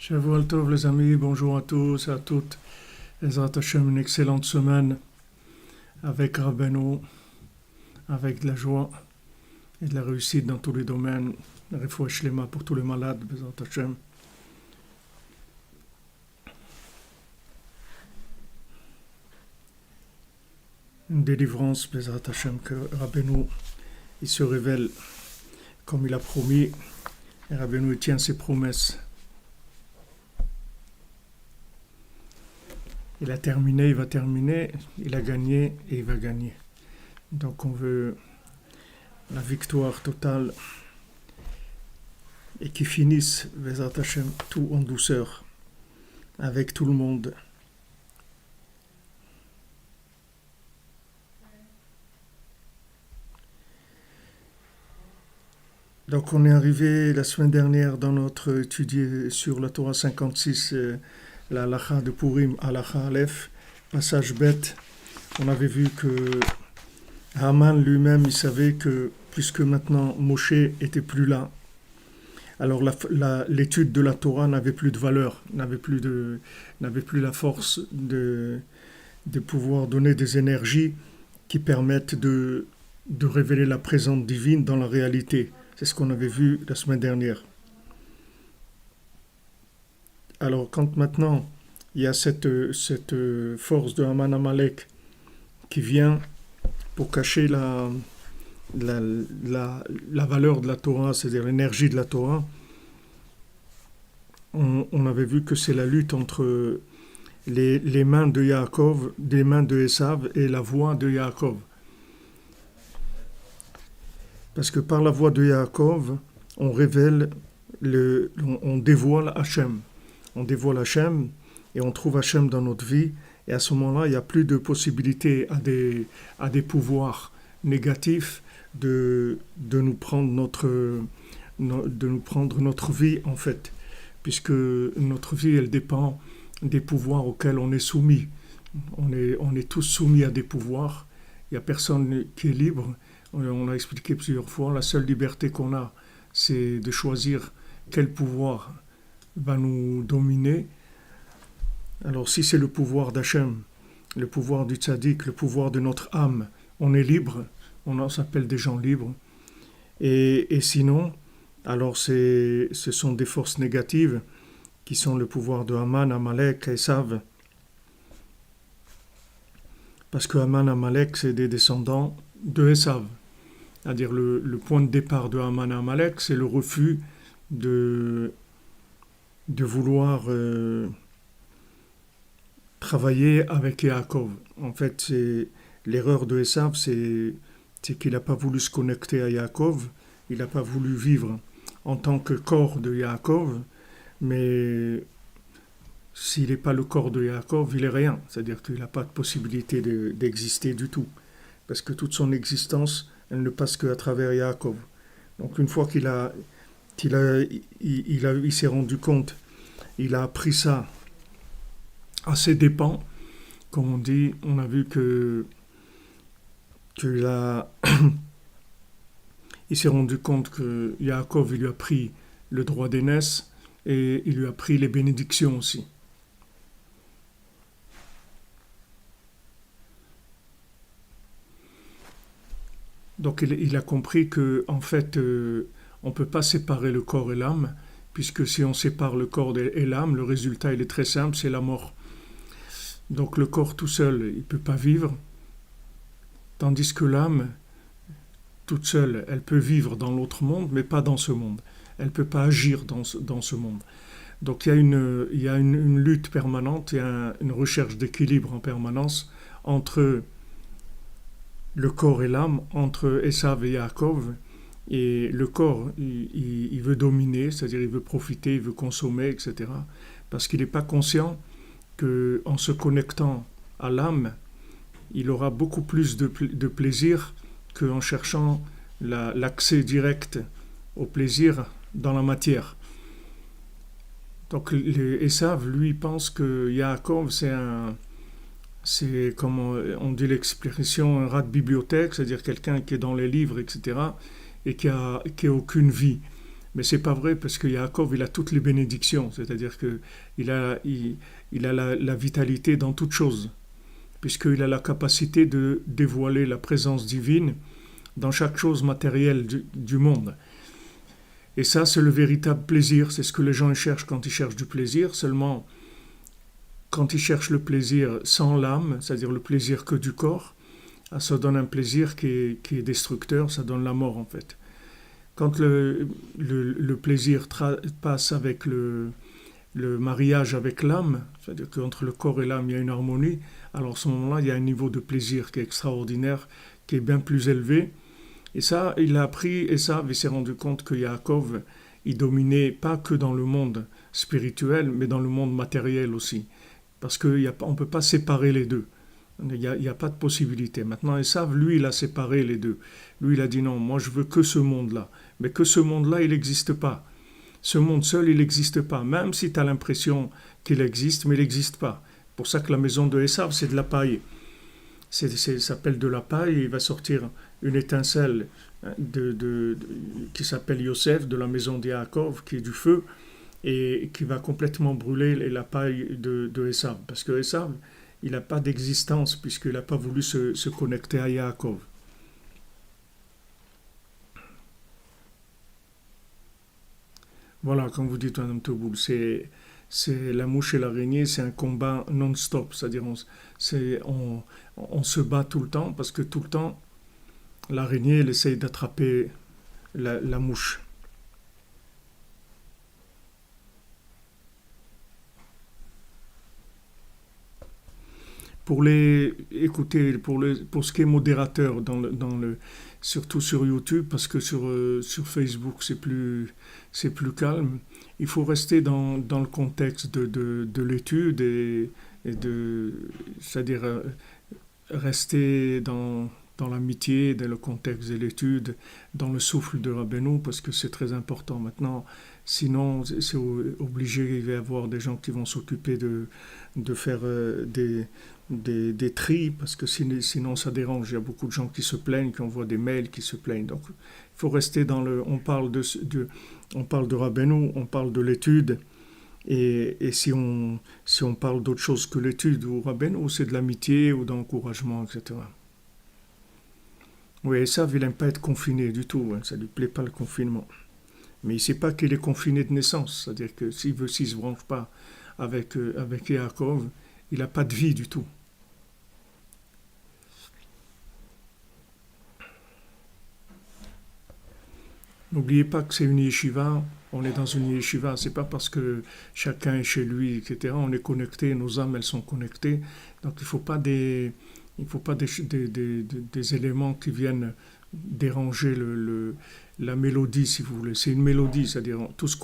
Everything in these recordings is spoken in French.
Shavuot Tov les amis, bonjour à tous et à toutes. Ezrat Hashem, une excellente semaine avec Rabbeinu, avec de la joie et de la réussite dans tous les domaines. Refoua Shlema pour tous les malades, Ezrat Hashem. Une délivrance, Ezrat Hashem, que Rabbeinu il se révèle comme il a promis et Rabbeinu il tient ses promesses. Il a terminé, il va terminer, il a gagné et il va gagner. Donc on veut la victoire totale et qui finisse, Bezat Hashem, tout en douceur, avec tout le monde. Donc on est arrivé la semaine dernière dans notre étude sur la Torah 56, la halacha de Purim, halacha Aleph, passage bête. On avait vu que Haman lui-même, il savait que puisque maintenant Moshe était plus là, alors l'étude de la Torah n'avait plus de valeur, n'avait plus la force de pouvoir donner des énergies qui permettent de révéler la présence divine dans la réalité. C'est ce qu'on avait vu la semaine dernière. Alors, quand maintenant, il y a cette force de Haman Amalek qui vient pour cacher la valeur de la Torah, c'est-à-dire l'énergie de la Torah, on avait vu que c'est la lutte entre les mains de Yaakov, des mains de Esav et la voix de Yaakov. Parce que par la voix de Yaakov, on révèle, on dévoile Hachem. On dévoile Hachem et on trouve Hachem dans notre vie. Et à ce moment-là, il n'y a plus de possibilité à des pouvoirs négatifs de nous prendre notre vie, en fait. Puisque notre vie, elle dépend des pouvoirs auxquels on est soumis. On est tous soumis à des pouvoirs. Il n'y a personne qui est libre. On l'a expliqué plusieurs fois. La seule liberté qu'on a, c'est de choisir quel pouvoir va nous dominer. Alors si c'est le pouvoir d'Hachem, le pouvoir du tzaddik, le pouvoir de notre âme, on est libre, on s'appelle des gens libres. Et sinon, alors ce sont des forces négatives qui sont le pouvoir de Haman, Amalek, Esav. Parce que Haman, Amalek, c'est des descendants de Esav. C'est-à-dire le point de départ de Haman, Amalek, c'est le refus de vouloir travailler avec Yaakov. En fait, l'erreur de Esav, c'est qu'il n'a pas voulu se connecter à Yaakov, il n'a pas voulu vivre en tant que corps de Yaakov, mais s'il n'est pas le corps de Yaakov, il n'est rien. C'est-à-dire qu'il n'a pas de possibilité d'exister du tout. Parce que toute son existence, elle ne passe qu'à travers Yaakov. Donc une fois qu'il s'est rendu compte, il a appris ça à ses dépens, comme on dit, on a vu il s'est rendu compte que Yaakov il lui a pris le droit d'aînesse et il lui a pris les bénédictions aussi. Donc il a compris que en fait on ne peut pas séparer le corps et l'âme, puisque si on sépare le corps et l'âme, le résultat il est très simple, c'est la mort. Donc le corps tout seul, il ne peut pas vivre, tandis que l'âme, toute seule, elle peut vivre dans l'autre monde, mais pas dans ce monde. Elle ne peut pas agir dans ce monde. Donc il y a une lutte permanente, il y a une recherche d'équilibre en permanence entre le corps et l'âme, entre Esav et Yaakov. Et le corps, il veut dominer, c'est-à-dire il veut profiter, il veut consommer, etc. Parce qu'il n'est pas conscient qu'en se connectant à l'âme, il aura beaucoup plus de plaisir qu'en cherchant l'accès direct au plaisir dans la matière. Donc Esav, lui, pense que Yaakov, c'est comme on dit l'expression, un rat de bibliothèque, c'est-à-dire quelqu'un qui est dans les livres, etc., et qui a aucune vie. Mais c'est pas vrai parce que Yaakov, il a toutes les bénédictions, c'est-à-dire que il a la vitalité dans toute chose, puisqu'il a la capacité de dévoiler la présence divine dans chaque chose matérielle du monde. Et ça, c'est le véritable plaisir, c'est ce que les gens cherchent quand ils cherchent du plaisir, seulement quand ils cherchent le plaisir sans l'âme, c'est-à-dire le plaisir que du corps, ça donne un plaisir qui est destructeur, ça donne la mort en fait. Quand le plaisir passe avec le mariage avec l'âme, c'est-à-dire qu'entre le corps et l'âme il y a une harmonie, alors à ce moment-là il y a un niveau de plaisir qui est extraordinaire, qui est bien plus élevé. Et ça, il a appris, et ça, il s'est rendu compte que Yaakov, il dominait pas que dans le monde spirituel, mais dans le monde matériel aussi. Parce qu'on ne peut pas séparer les deux. Il y a pas de possibilité. Maintenant, Esav, lui, il a séparé les deux. Lui, il a dit non, moi je veux que ce monde-là. Mais que ce monde-là, il n'existe pas. Ce monde seul, il n'existe pas. Même si tu as l'impression qu'il existe, mais il n'existe pas. C'est pour ça que la maison de Esav, c'est de la paille. Ça s'appelle de la paille, il va sortir une étincelle qui s'appelle Yosef, de la maison d'Yaakov, qui est du feu, et qui va complètement brûler la paille de Esav. Parce que Esav, il n'a pas d'existence, puisqu'il n'a pas voulu se connecter à Yaakov. Voilà, comme vous dites, Madame Touboul, c'est la mouche et l'araignée, c'est un combat non-stop, c'est-à-dire on se bat tout le temps, parce que tout le temps, l'araignée, elle essaye d'attraper la mouche. Écoutez, pour ce qui est modérateur, surtout sur YouTube, parce que sur Facebook, c'est plus calme, il faut rester dans le contexte de l'étude c'est-à-dire rester dans l'amitié, dans le contexte de l'étude, dans le souffle de Rabbeinu, parce que c'est très important. Maintenant, sinon, c'est obligé, il va y avoir des gens qui vont s'occuper de faire des tris, parce que sinon ça dérange. Il y a beaucoup de gens qui se plaignent, qui envoient des mails, qui se plaignent. Donc, il faut rester dans le... On parle de Rabbeinu, on parle de l'étude, et si on parle d'autre chose que l'étude ou Rabbeinu, c'est de l'amitié ou d'encouragement, etc. Oui, ça, il n'aime pas être confiné du tout, hein, ça ne lui plaît pas le confinement. Mais il ne sait pas qu'il est confiné de naissance, c'est-à-dire que s'il ne se branche pas avec Yaakov, il n'a pas de vie du tout. N'oubliez pas que c'est une yeshiva, on est dans une yeshiva, c'est pas parce que chacun est chez lui, etc. On est connecté, nos âmes elles sont connectées, donc il faut pas des éléments qui viennent déranger la mélodie, si vous voulez. C'est une mélodie, c'est-à-dire tout ce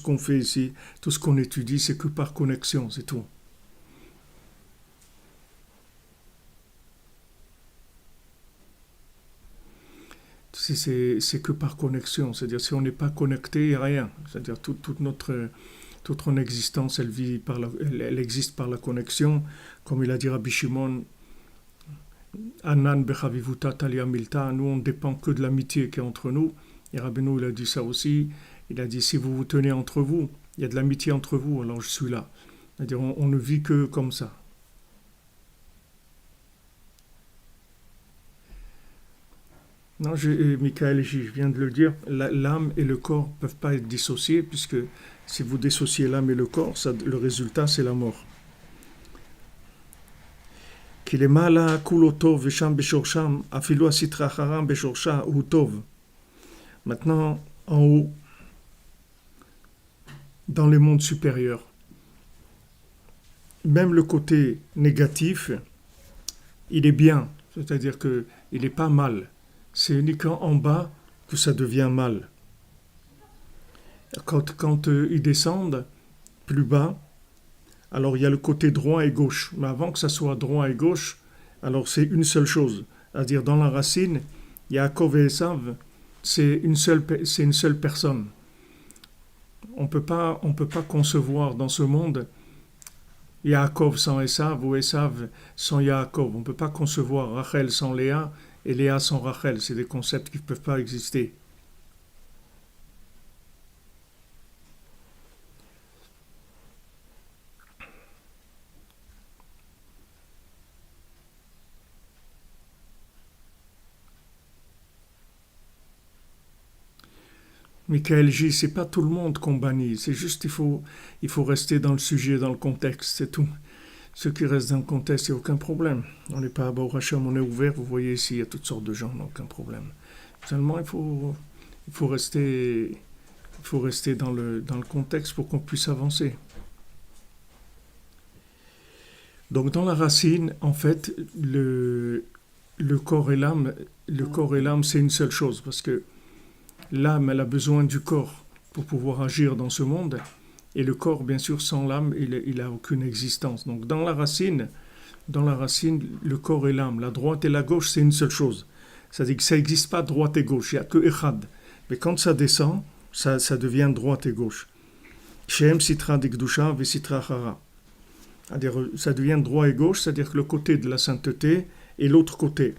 qu'on fait ici, tout ce qu'on étudie, c'est que par connexion, c'est tout. C'est que par connexion, c'est-à-dire si on n'est pas connecté, il n'y a rien. C'est-à-dire toute notre existence, elle existe par la connexion. Comme il a dit Rabbi Shimon, Anan bechavivuta talia milta, nous on ne dépend que de l'amitié qui est entre nous. Et Rabbeinu il a dit ça aussi, il a dit si vous vous tenez entre vous, il y a de l'amitié entre vous, alors je suis là. C'est-à-dire on ne vit que comme ça. Non, Michael, je viens de le dire, l'âme et le corps ne peuvent pas être dissociés, puisque si vous dissociez l'âme et le corps, le résultat c'est la mort. כי למעלה כולו טוב ושם בשורשם, אפילו הסטרא אחרם בשורשה הוא טוב. Maintenant, en haut, dans les mondes supérieurs, même le côté négatif, il est bien, c'est-à-dire qu'il n'est pas mal. C'est uniquement en bas que ça devient mal. Quand ils descendent plus bas, alors il y a le côté droit et gauche. Mais avant que ça soit droit et gauche, alors c'est une seule chose. C'est-à-dire dans la racine, Yaakov et Esav, c'est une seule personne. On peut pas concevoir dans ce monde Yaakov sans Esav ou Esav sans Yaakov. On ne peut pas concevoir Rachel sans Léa et Léa sans Rachel. C'est des concepts qui ne peuvent pas exister. Michael J, c'est pas tout le monde qu'on bannit, c'est juste il faut rester dans le sujet, dans le contexte, c'est tout. Ceux qui restent dans le contexte, il n'y a aucun problème. On n'est pas à Baruch Hashem, on est ouvert, vous voyez ici, il y a toutes sortes de gens, aucun problème. Seulement, il faut rester dans le contexte pour qu'on puisse avancer. Donc dans la racine, en fait, le corps et l'âme, c'est une seule chose, parce que l'âme, elle a besoin du corps pour pouvoir agir dans ce monde, et le corps, bien sûr, sans l'âme, il a aucune existence. Donc dans la racine, le corps et l'âme, la droite et la gauche, c'est une seule chose. C'est-à-dire que ça n'existe pas droite et gauche, il n'y a que Echad. Mais quand ça descend, ça devient droite et gauche. Shem sitra dikdusha vesitra chara. C'est-à-dire, ça devient droit et gauche, c'est-à-dire que le côté de la sainteté et l'autre côté.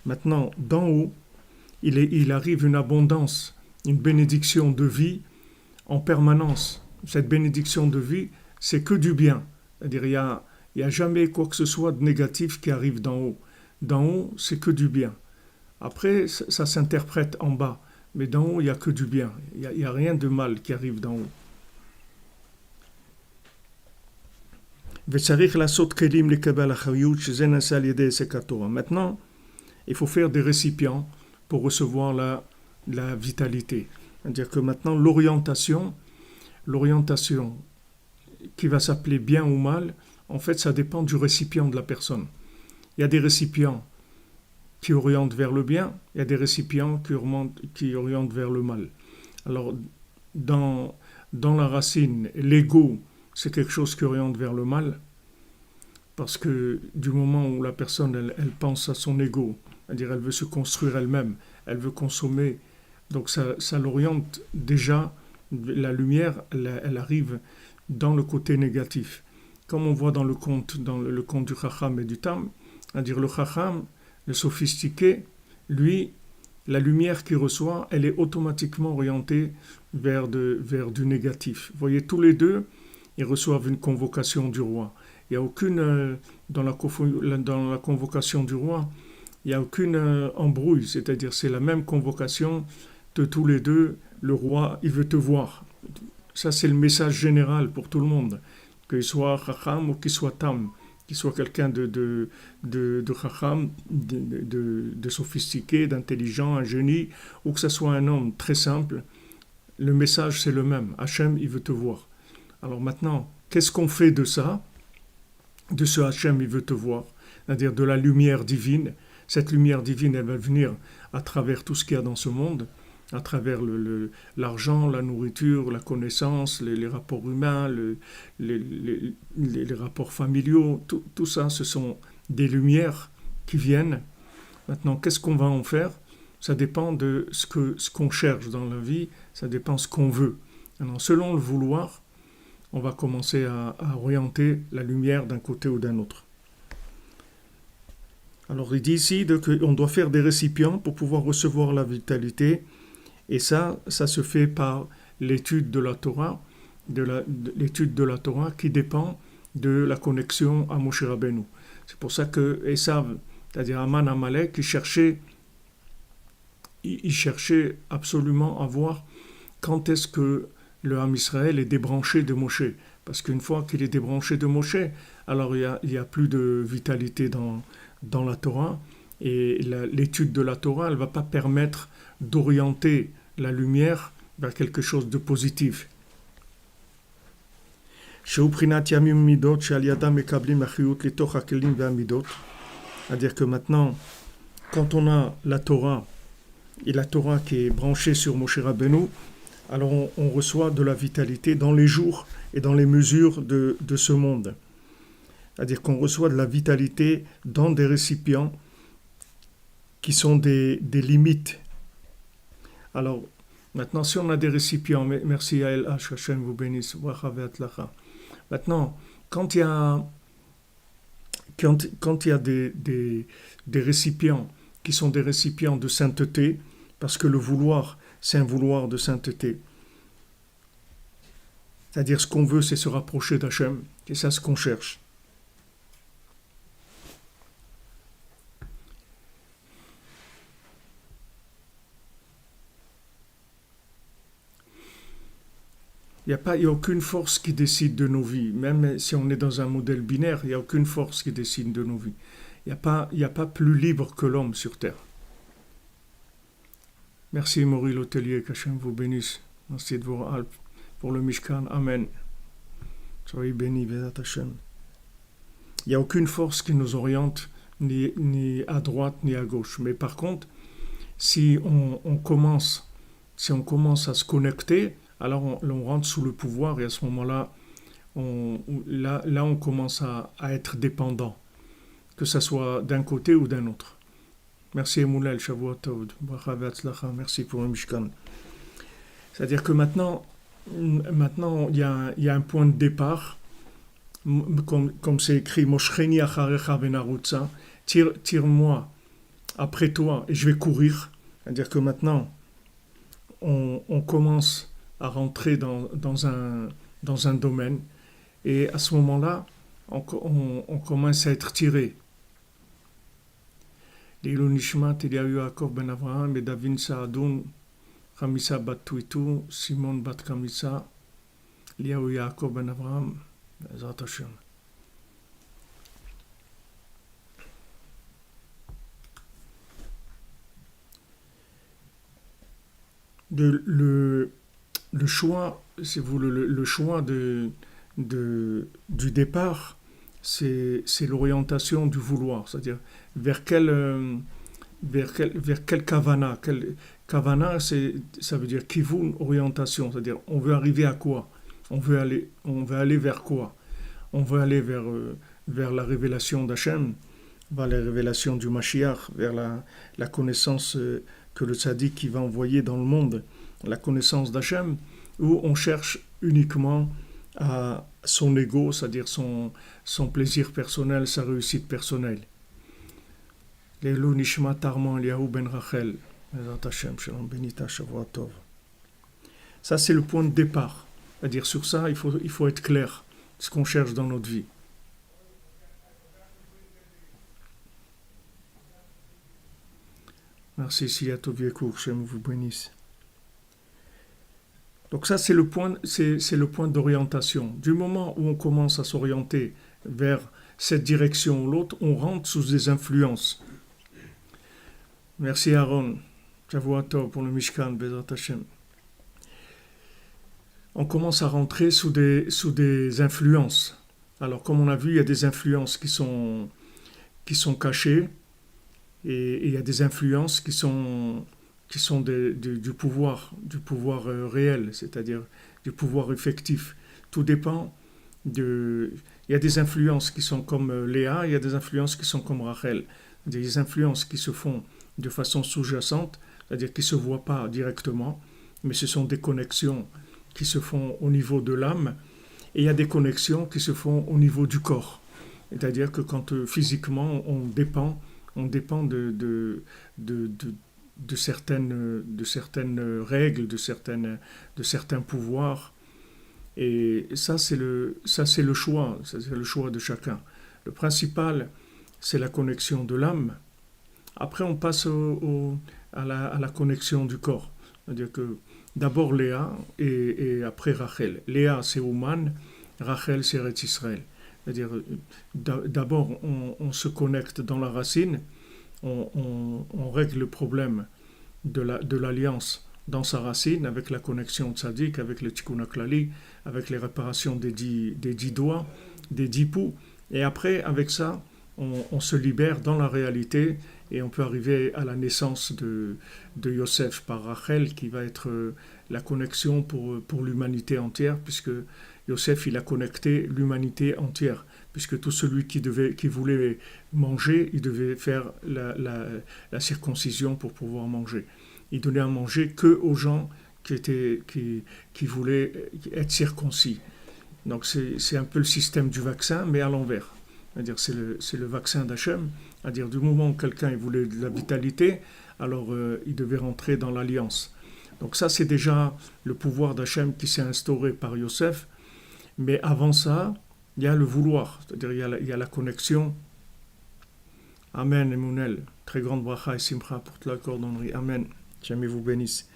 Maintenant, d'en haut, il arrive une abondance, une bénédiction de vie en permanence. Cette bénédiction de vie, c'est que du bien. C'est-à-dire, il n'y a jamais quoi que ce soit de négatif qui arrive d'en haut. D'en haut, c'est que du bien. Après, ça s'interprète en bas. Mais d'en haut, il n'y a que du bien. Il n'y a rien de mal qui arrive d'en haut. Maintenant, il faut faire des récipients pour recevoir la vitalité. C'est-à-dire que maintenant, l'orientation qui va s'appeler bien ou mal, en fait, ça dépend du récipient de la personne. Il y a des récipients qui orientent vers le bien, il y a des récipients qui orientent vers le mal. Alors, dans la racine, l'ego, c'est quelque chose qui oriente vers le mal, parce que du moment où la personne, elle pense à son ego, c'est-à-dire elle veut se construire elle-même, elle veut consommer, donc ça l'oriente déjà, la lumière, elle arrive dans le côté négatif. Comme on voit dans le conte du Chacham et du Tam, c'est-à-dire le Chacham, le sophistiqué, lui, la lumière qu'il reçoit, elle est automatiquement orientée vers du négatif. Vous voyez, tous les deux, ils reçoivent une convocation du roi. Il n'y a aucune, dans la convocation du roi, il n'y a aucune embrouille, c'est-à-dire c'est la même convocation de tous les deux, le roi, il veut te voir. Ça, c'est le message général pour tout le monde, qu'il soit Chacham ou qu'il soit Tam. Qu'il soit quelqu'un de chacham, de sophistiqué, d'intelligent, un génie, ou que ce soit un homme très simple, le message c'est le même. Hachem, il veut te voir. Alors maintenant, qu'est-ce qu'on fait de ça? De ce Hachem, il veut te voir, c'est-à-dire de la lumière divine. Cette lumière divine, elle va venir à travers tout ce qu'il y a dans ce monde, à travers l'argent, la nourriture, la connaissance, les rapports humains, les rapports familiaux, tout ça, ce sont des lumières qui viennent. Maintenant, qu'est-ce qu'on va en faire? Ça dépend de ce qu'on cherche dans la vie, ça dépend de ce qu'on veut. Alors, selon le vouloir, on va commencer à orienter la lumière d'un côté ou d'un autre. Alors, il dit ici qu'on doit faire des récipients pour pouvoir recevoir la vitalité. Et ça se fait par l'étude de la Torah, l'étude de la Torah qui dépend de la connexion à Moshe Rabbeinu. C'est pour ça que Esav, c'est-à-dire Aman Amalek, il cherchait absolument à voir quand est-ce que le Ham Israël est débranché de Moshe. Parce qu'une fois qu'il est débranché de Moshe, alors il y a plus de vitalité dans la Torah. Et l'étude de la Torah, elle ne va pas permettre d'orienter la lumière vers quelque chose de positif. C'est-à-dire que maintenant, quand on a la Torah, et la Torah qui est branchée sur Moshe Rabbeinu, alors on reçoit de la vitalité dans les jours et dans les mesures de ce monde. C'est-à-dire qu'on reçoit de la vitalité dans des récipients qui sont des limites. Alors, maintenant, si on a des récipients, merci à El H, Hashem vous bénisse, maintenant, quand il y a des récipients qui sont des récipients de sainteté, parce que le vouloir, c'est un vouloir de sainteté. C'est-à-dire, ce qu'on veut, c'est se rapprocher d'Hachem, et c'est ce qu'on cherche. Il y a aucune force qui décide de nos vies. Même si on est dans un modèle binaire, il n'y a aucune force qui décide de nos vies. Il y a pas plus libre que l'homme sur Terre. Merci Maurice L'Hôtelier, qu'Hachem vous bénisse. Merci de vos Alpes pour le Mishkan. Amen. Soyez bénis, Bézat Hachem. Il n'y a aucune force qui nous oriente ni à droite ni à gauche. Mais par contre, si on commence à se connecter, alors on rentre sous le pouvoir et à ce moment-là, on commence à être dépendant, que ce soit d'un côté ou d'un autre. Merci Emoulel, Shavuot Tov, Bracha Ve'atzlacha, merci pour le Mishkan. C'est-à-dire que maintenant il y a un point de départ, comme c'est écrit, Moshcheni acharecha venarutza, tire-moi après toi et je vais courir. C'est-à-dire que maintenant, on commence à rentrer dans un domaine et à ce moment-là, on commence à être tiré. L'Ilou Nishmat, Eliyahu Yaakov ben Avraham et Davin Saadoun, Chamisa bat Tuitu, Simon bat Chamisa, Eliyahu Yaakov ben Avraham, Bezrat Hashem. Le choix, si vous le choix du départ, c'est l'orientation du vouloir, c'est-à-dire vers quel kavana. Kavana, ça veut dire kivun, orientation, c'est-à-dire on veut arriver à quoi, on veut aller vers quoi, on veut aller vers la révélation d'Hachem, vers la révélation du Mashiach, vers la connaissance que le tzaddik qui va envoyer dans le monde, la connaissance d'Hachem, où on cherche uniquement à son ego, c'est-à-dire son plaisir personnel, sa réussite personnelle. L'Elou Nishmat Armand Eliyahu ben Rachel, Bezrat Hashem, Shalom Benita, Shavuot Tov. Ça, c'est le point de départ. C'est-à-dire, sur ça, il faut être clair, ce qu'on cherche dans notre vie. Merci, Siyato Viekour, Shem vous bénisse. Donc ça, c'est le point d'orientation. Du moment où on commence à s'orienter vers cette direction ou l'autre, on rentre sous des influences. Merci Aaron. Shavuot Tov pour le Mishkan, Bezrat Hashem. On commence à rentrer sous des influences. Alors, comme on a vu, il y a des influences qui sont cachées et il y a des influences qui sont du pouvoir réel, c'est-à-dire du pouvoir effectif. Tout dépend il y a des influences qui sont comme Léa, il y a des influences qui sont comme Rachel. Des influences qui se font de façon sous-jacente, c'est-à-dire qui ne se voient pas directement, mais ce sont des connexions qui se font au niveau de l'âme, et il y a des connexions qui se font au niveau du corps. C'est-à-dire que quand physiquement on dépend de certaines règles, de certains pouvoirs. Et ça, c'est le choix, c'est le choix de chacun. Le principal, c'est la connexion de l'âme. Après, on passe à la connexion du corps. C'est-à-dire que d'abord Léa et après Rachel. Léa, c'est Ouman, Rachel, c'est Eretz Israël. C'est-à-dire, d'abord, on se connecte dans la racine, on règle le problème de l'alliance dans sa racine, avec la connexion tzaddik, avec le tikkun haklali, avec les réparations des 10 doigts, des 10 poux. Et après, avec ça, on se libère dans la réalité et on peut arriver à la naissance de Yosef par Rachel, qui va être la connexion pour l'humanité entière, puisque Yosef, il a connecté l'humanité entière, puisque tout celui qui voulait manger, il devait faire la circoncision pour pouvoir manger. Il donnait à manger que aux gens qui voulaient être circoncis. Donc c'est un peu le système du vaccin, mais à l'envers. C'est-à-dire c'est le vaccin d'Hachem. C'est-à-dire du moment où quelqu'un il voulait de la vitalité, alors il devait rentrer dans l'alliance. Donc ça, c'est déjà le pouvoir d'Hachem qui s'est instauré par Yosef. Mais avant ça, il y a le vouloir, c'est-à-dire il y a la connexion. Amen, Emounel. Très grande bracha et simcha pour toute la cordonnerie. Amen. Jamais vous bénisse.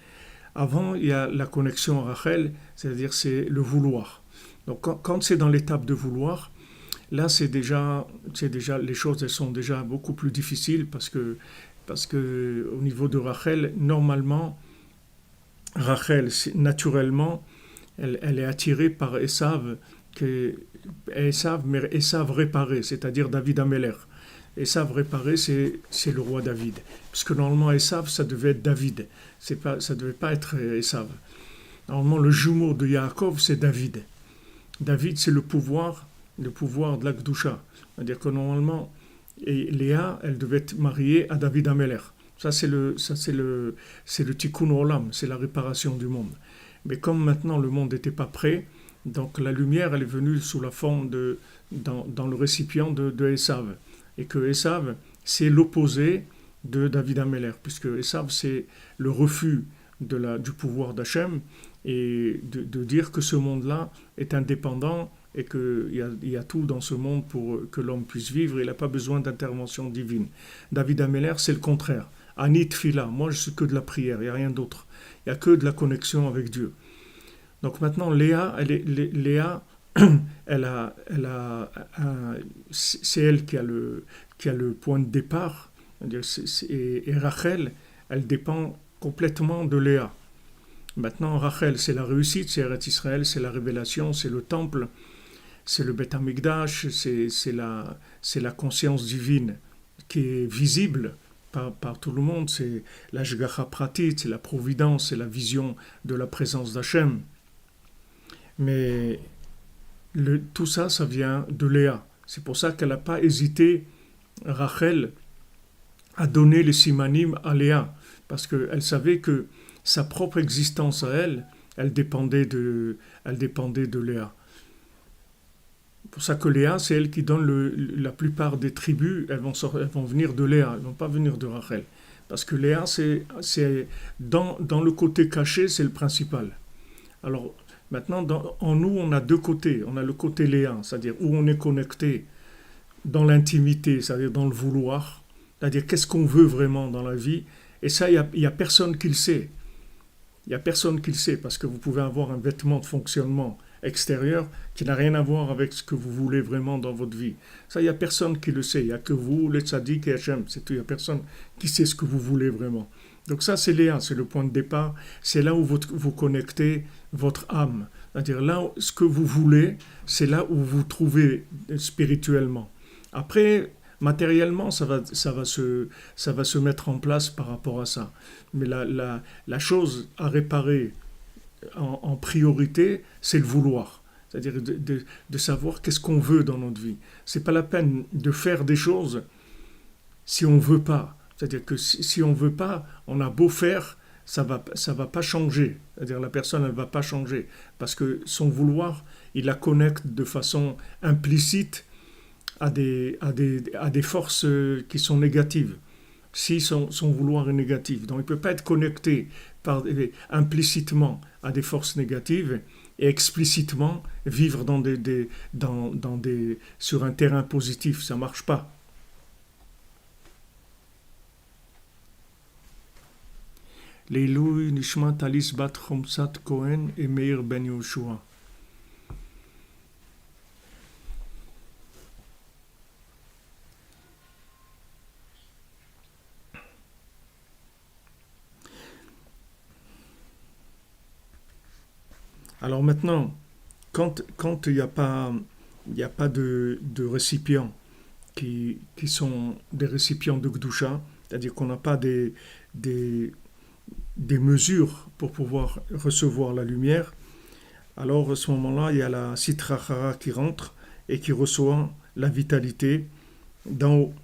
Avant, il y a la connexion à Rachel, c'est-à-dire c'est le vouloir. Donc quand c'est dans l'étape de vouloir, là c'est déjà les choses elles sont déjà beaucoup plus difficiles parce que au niveau de Rachel, normalement, Rachel naturellement, elle est attirée par Esav, mais Esav réparé, c'est-à-dire David Améler. Esav réparé, c'est le roi David. Parce que normalement, Esav, ça devait être David. Ça ne devait pas être Esav. Normalement, le jumeau de Yaakov, c'est David. David, c'est le pouvoir de la Gdusha. C'est-à-dire que normalement, Léa, elle devait être mariée à David Améler. C'est le tikkun olam, c'est la réparation du monde. Mais comme maintenant le monde n'était pas prêt, donc la lumière, elle est venue sous la forme dans le récipient de Esav. Et que Esav, c'est l'opposé de David Améler, puisque Esav, c'est le refus du pouvoir d'Hachem et de dire que ce monde-là est indépendant et qu'il y a tout dans ce monde pour que l'homme puisse vivre. Il n'a pas besoin d'intervention divine. David Améler, c'est le contraire. Anit Fila, moi je suis que de la prière, il n'y a rien d'autre. Il n'y a que de la connexion avec Dieu. Donc maintenant, Léa, c'est elle qui a le point de départ. Et Rachel, elle dépend complètement de Léa. Maintenant, Rachel, c'est la réussite, c'est Eretz Israël, c'est la révélation, c'est le temple, c'est le Beth Amikdash, c'est la conscience divine qui est visible par tout le monde, c'est la Shgacha Pratit, c'est la providence, c'est la vision de la présence d'Hachem. Mais tout ça, ça vient de Léa. C'est pour ça qu'elle n'a pas hésité, Rachel, à donner les simanim à Léa, parce qu'elle savait que sa propre existence à elle, elle dépendait de Léa. C'est pour ça que Léa, c'est elle qui donne la plupart des tribus, elles vont venir de Léa, elles ne vont pas venir de Rachel. Parce que Léa, c'est dans le côté caché, c'est le principal. Alors, maintenant, en nous, on a deux côtés. On a le côté Léa, c'est-à-dire où on est connecté dans l'intimité, c'est-à-dire dans le vouloir, c'est-à-dire qu'est-ce qu'on veut vraiment dans la vie. Et ça, il y a personne qui le sait. Il n'y a personne qui le sait, parce que vous pouvez avoir un vêtement de fonctionnement extérieur qui n'a rien à voir avec ce que vous voulez vraiment dans votre vie. Ça, il n'y a personne qui le sait. Il n'y a que vous, les tzaddik et Hachem. C'est tout. Il n'y a personne qui sait ce que vous voulez vraiment. Donc ça, c'est Léa, c'est le point de départ. C'est là où vous connectez votre âme. C'est-à-dire là, ce que vous voulez, c'est là où vous vous trouvez spirituellement. Après, matériellement, ça va se mettre en place par rapport à ça. Mais la chose à réparer en priorité, c'est le vouloir. C'est-à-dire de savoir qu'est-ce qu'on veut dans notre vie. C'est pas la peine de faire des choses si on veut pas. C'est-à-dire que si on veut pas, on a beau faire, ça va pas changer. C'est-à-dire la personne, elle va pas changer. Parce que son vouloir, il la connecte de façon implicite à des forces qui sont négatives. Si son vouloir est négatif. Donc il ne peut pas être connecté implicitement à des forces négatives et explicitement vivre sur un terrain positif. Ça ne marche pas. Leiloui Nishmat Alice Bat Chomsat Cohen et Meir Ben Yoshua. Alors maintenant, quand il n'y a pas de récipients qui sont des récipients de Gdusha, c'est-à-dire qu'on n'a pas des mesures pour pouvoir recevoir la lumière, alors à ce moment-là, il y a la Sitra Achara qui rentre et qui reçoit la vitalité d'en haut.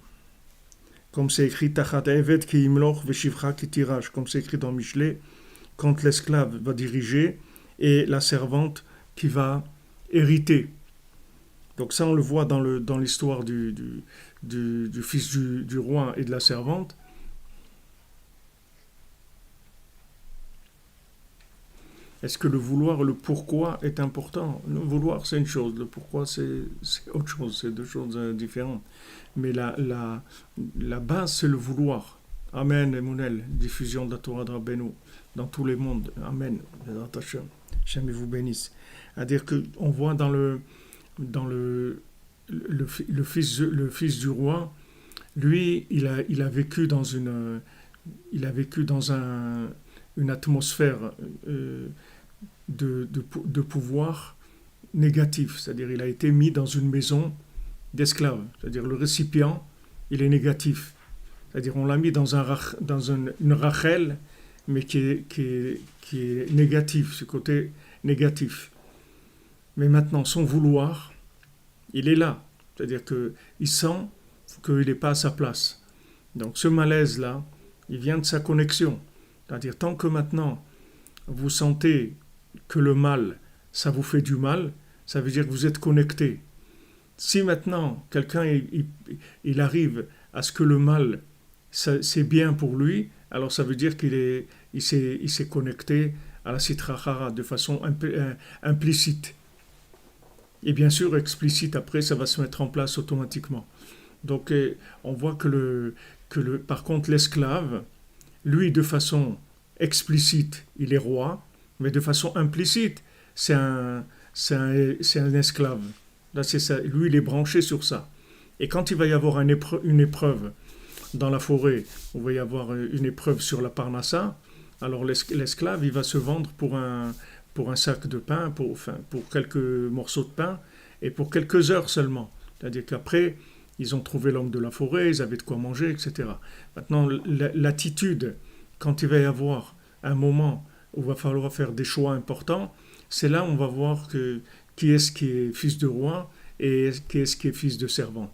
Comme c'est écrit, Tachat Evet ki imloch veshivcha ki tirage, comme c'est écrit dans Michelet, quand l'esclave va diriger et la servante qui va hériter. Donc ça, on le voit dans l'histoire du fils du roi et de la servante. Est-ce que le vouloir, le pourquoi est important? Le vouloir, c'est une chose, le pourquoi, c'est autre chose, c'est deux choses différentes. Mais la base, c'est le vouloir. Amen, Emunel, diffusion de la Torah de Rabbeinu dans tous les mondes. Amen. Hashem vous bénisse. C'est-à-dire qu'on voit dans le fils du roi, lui, il a vécu dans une atmosphère de pouvoir négatif. C'est-à-dire il a été mis dans une maison d'esclaves. C'est-à-dire le récipient, il est négatif. C'est-à-dire on l'a mis dans une Rachel, mais qui est négatif, ce côté négatif. Mais maintenant, son vouloir, il est là. C'est-à-dire qu'il sent qu'il n'est pas à sa place. Donc ce malaise-là, il vient de sa connexion. C'est-à-dire tant que maintenant, vous sentez que le mal, ça vous fait du mal, ça veut dire que vous êtes connecté. Si maintenant, quelqu'un il arrive à ce que le mal, c'est bien pour lui, alors ça veut dire il s'est connecté à la Sitra Achara de façon implicite. Et bien sûr, explicite, après, ça va se mettre en place automatiquement. Donc, on voit par contre, l'esclave, lui, de façon explicite, il est roi, mais de façon implicite, c'est un esclave. Là, c'est ça. Lui, il est branché sur ça. Et quand il va y avoir une épreuve dans la forêt, il va y avoir une épreuve sur la Parnassa, alors l'esclave, il va se vendre pour un sac de pain, pour quelques morceaux de pain, et pour quelques heures seulement. C'est-à-dire qu'après, ils ont trouvé l'homme de la forêt, ils avaient de quoi manger, etc. Maintenant, l'attitude, quand il va y avoir un moment où il va falloir faire des choix importants, c'est là où on va voir qui est-ce qui est fils de roi et qui est-ce qui est fils de servante.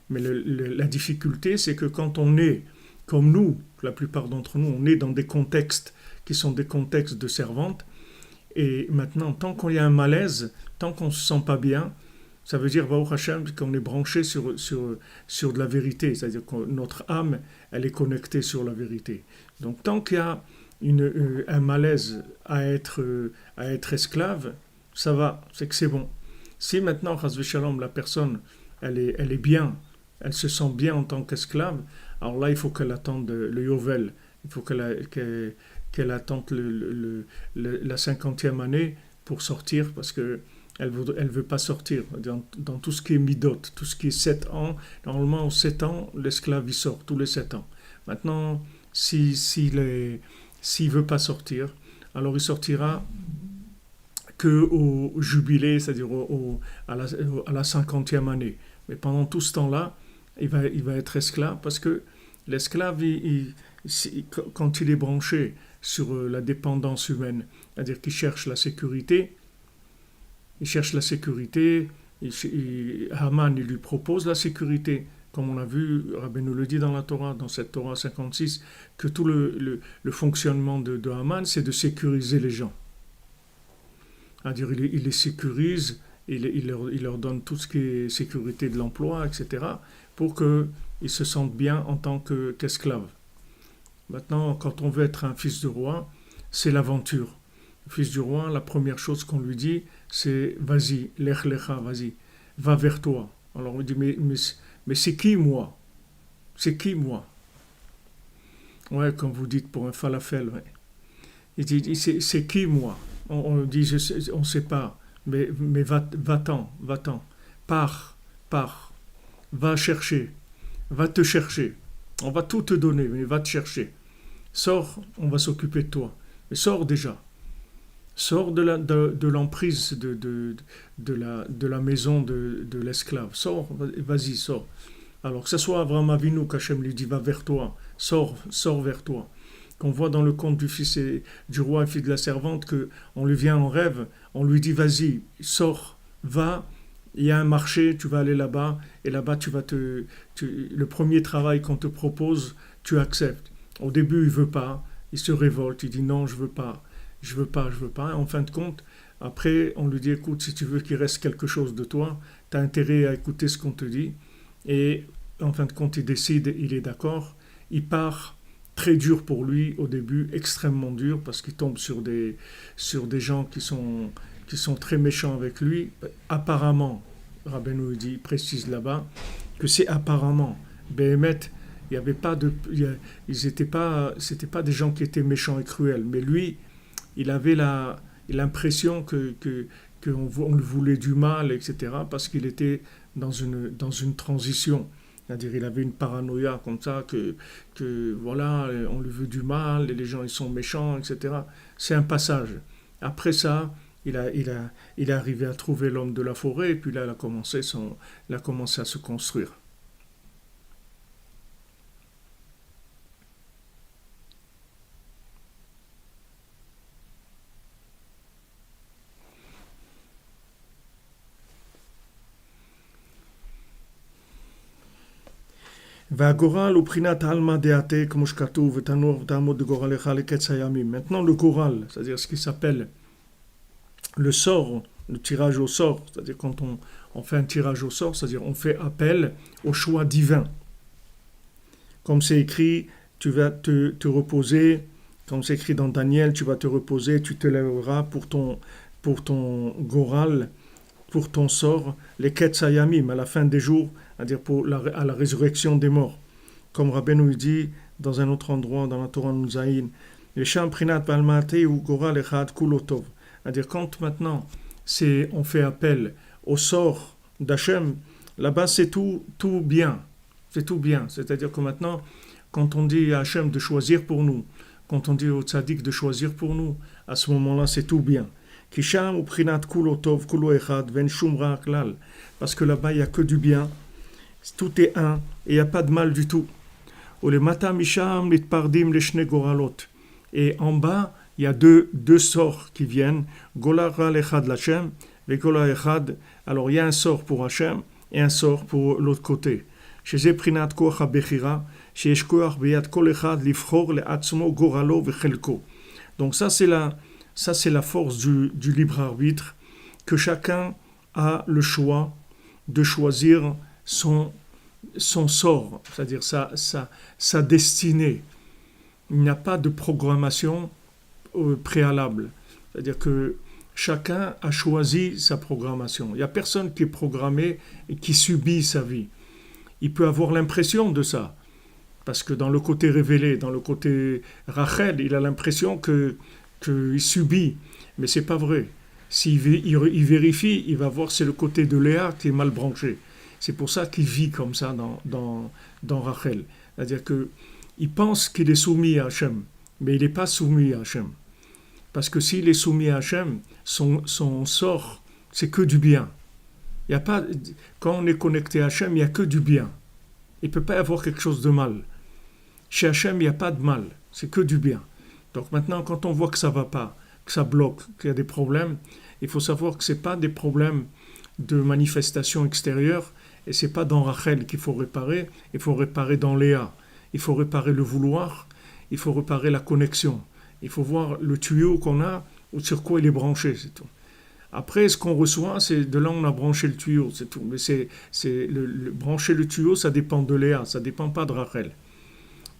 Mais la difficulté, c'est que quand on est, comme nous, la plupart d'entre nous, on est dans des contextes qui sont des contextes de servante, et maintenant, tant qu'il y a un malaise, tant qu'on ne se sent pas bien, ça veut dire, Baruch Hashem, qu'on est branché sur de la vérité, c'est-à-dire que notre âme, elle est connectée sur la vérité. Donc tant qu'il y a un malaise à être esclave, ça va, c'est que c'est bon. Si maintenant, Chas v'Shalom, la personne, elle est bien, elle se sent bien en tant qu'esclave, alors là, il faut qu'elle attende le Yovel, il faut qu'elle attende la 50e année pour sortir, parce que elle veut pas sortir. Dans tout ce qui est midot, tout ce qui est 7 ans, normalement, aux 7 ans, l'esclave, il sort, tous les 7 ans. Maintenant, s'il veut pas sortir, alors il sortira qu'au jubilé, c'est-à-dire à la 50e année. Mais pendant tout ce temps-là, il va être esclave, parce que l'esclave, quand il est branché sur la dépendance humaine, c'est-à-dire qu'il cherche la sécurité, Haman, il lui propose la sécurité. Comme on a vu, Rabbeinu le dit dans la Torah, dans cette Torah 56, que tout le fonctionnement de Haman, c'est de sécuriser les gens. C'est-à-dire, il les sécurise, il leur donne tout ce qui est sécurité de l'emploi, etc., pour qu'ils se sentent bien en tant qu'esclaves. Maintenant, quand on veut être un fils de roi, c'est l'aventure. Le fils du roi, la première chose qu'on lui dit, c'est vas-y, lech lecha, vas-y, va vers toi. Alors on lui dit, mais c'est qui moi? C'est qui moi? Ouais, comme vous dites pour un falafel, ouais. Il dit, c'est qui moi? On dit, on ne sait pas, mais va-t'en, pars, va chercher, va te chercher. On va tout te donner, mais va te chercher. Sors, on va s'occuper de toi. Mais sors déjà. Sors de l'emprise de la maison de l'esclave. Sors, vas-y, sors. Alors que ce soit Avraham Avinu, qu'Hachem lui dit, va vers toi, sors vers toi. Qu'on voit dans le conte du fils et du roi et fils de la servante, qu'on lui vient en rêve, on lui dit, vas-y, sors, va, il y a un marché, tu vas aller là-bas, et là-bas, le premier travail qu'on te propose, tu acceptes. Au début, il veut pas, il se révolte, il dit, non, je veux pas. En fin de compte, après, on lui dit, écoute, si tu veux qu'il reste quelque chose de toi, tu as intérêt à écouter ce qu'on te dit. Et en fin de compte, il décide, il est d'accord. Il part très dur pour lui au début, extrêmement dur, parce qu'il tombe sur des gens qui sont très méchants avec lui. Apparemment, Rabbeinu dit, précise là-bas, que c'est apparemment. Béhémet, Il y avait pas de, ils étaient pas, c'était pas des gens qui étaient méchants et cruels. Mais lui, il avait l'impression qu'on le voulait du mal, etc. Parce qu'il était dans une transition. C'est-à-dire, il avait une paranoïa comme ça voilà, on lui veut du mal, et les gens ils sont méchants, etc. C'est un passage. Après ça, il est arrivé à trouver l'homme de la forêt, et puis là, il a commencé à se construire. והגורל הוא בחינת עלמא דעתה, כמו שכתוב, ותנוח ותעמוד בגורלך לקץ הימים. Maintenant, le goral, c'est-à-dire ce qui s'appelle le sort, le tirage au sort, c'est-à-dire quand on fait un tirage au sort, c'est-à-dire on fait appel au choix divin. Comme c'est écrit, tu vas te reposer, comme c'est écrit dans Daniel, tu vas te reposer, tu te lèveras pour ton goral, pour ton sort, les Ketsayamim, à la fin des jours, c'est-à-dire à la résurrection des morts. Comme Rabbeinu nous dit dans un autre endroit, dans la Torah Nuzaïn, Yesham Prinat Balmate ou Goral Echad Kulotov. C'est-à-dire quand maintenant on fait appel au sort d'Hachem, là-bas c'est tout bien. C'est tout bien. C'est-à-dire que maintenant, quand on dit à Hachem de choisir pour nous, quand on dit au tzaddik de choisir pour nous, à ce moment-là c'est tout bien. Kisham ou Prinat Kulotov Kulo Echad Ven Shumra Aklal. Parce que là-bas il n'y a que du bien. Tout est un et il n'y a pas de mal du tout. Et en bas, il y a deux sorts qui viennent. Alors il y a un sort pour Hachem et un sort pour l'autre côté. Donc ça c'est la force du libre arbitre, que chacun a le choix de choisir son sort, c'est-à-dire sa destinée. Il n'y a pas de programmation préalable. C'est-à-dire que chacun a choisi sa programmation. Il n'y a personne qui est programmé et qui subit sa vie. Il peut avoir l'impression de ça. Parce que dans le côté révélé, dans le côté Rachel, il a l'impression qu'il subit. Mais ce n'est pas vrai. S'il vérifie, il va voir que c'est le côté de Léa qui est mal branché. C'est pour ça qu'il vit comme ça dans Rachel. C'est-à-dire qu'il pense qu'il est soumis à Hachem, mais il n'est pas soumis à Hachem. Parce que s'il est soumis à Hachem, son sort, c'est que du bien. Il y a pas, quand on est connecté à Hachem, il n'y a que du bien. Il ne peut pas y avoir quelque chose de mal. Chez Hachem, il n'y a pas de mal, c'est que du bien. Donc maintenant, quand on voit que ça ne va pas, que ça bloque, qu'il y a des problèmes, il faut savoir que ce n'est pas des problèmes de manifestation extérieure, et ce n'est pas dans Rachel qu'il faut réparer, il faut réparer dans Léa. Il faut réparer le vouloir, il faut réparer la connexion. Il faut voir le tuyau qu'on a, ou sur quoi il est branché, c'est tout. Après, ce qu'on reçoit, c'est de là où on a branché le tuyau, c'est tout. Mais brancher le tuyau, ça dépend de Léa, ça ne dépend pas de Rachel.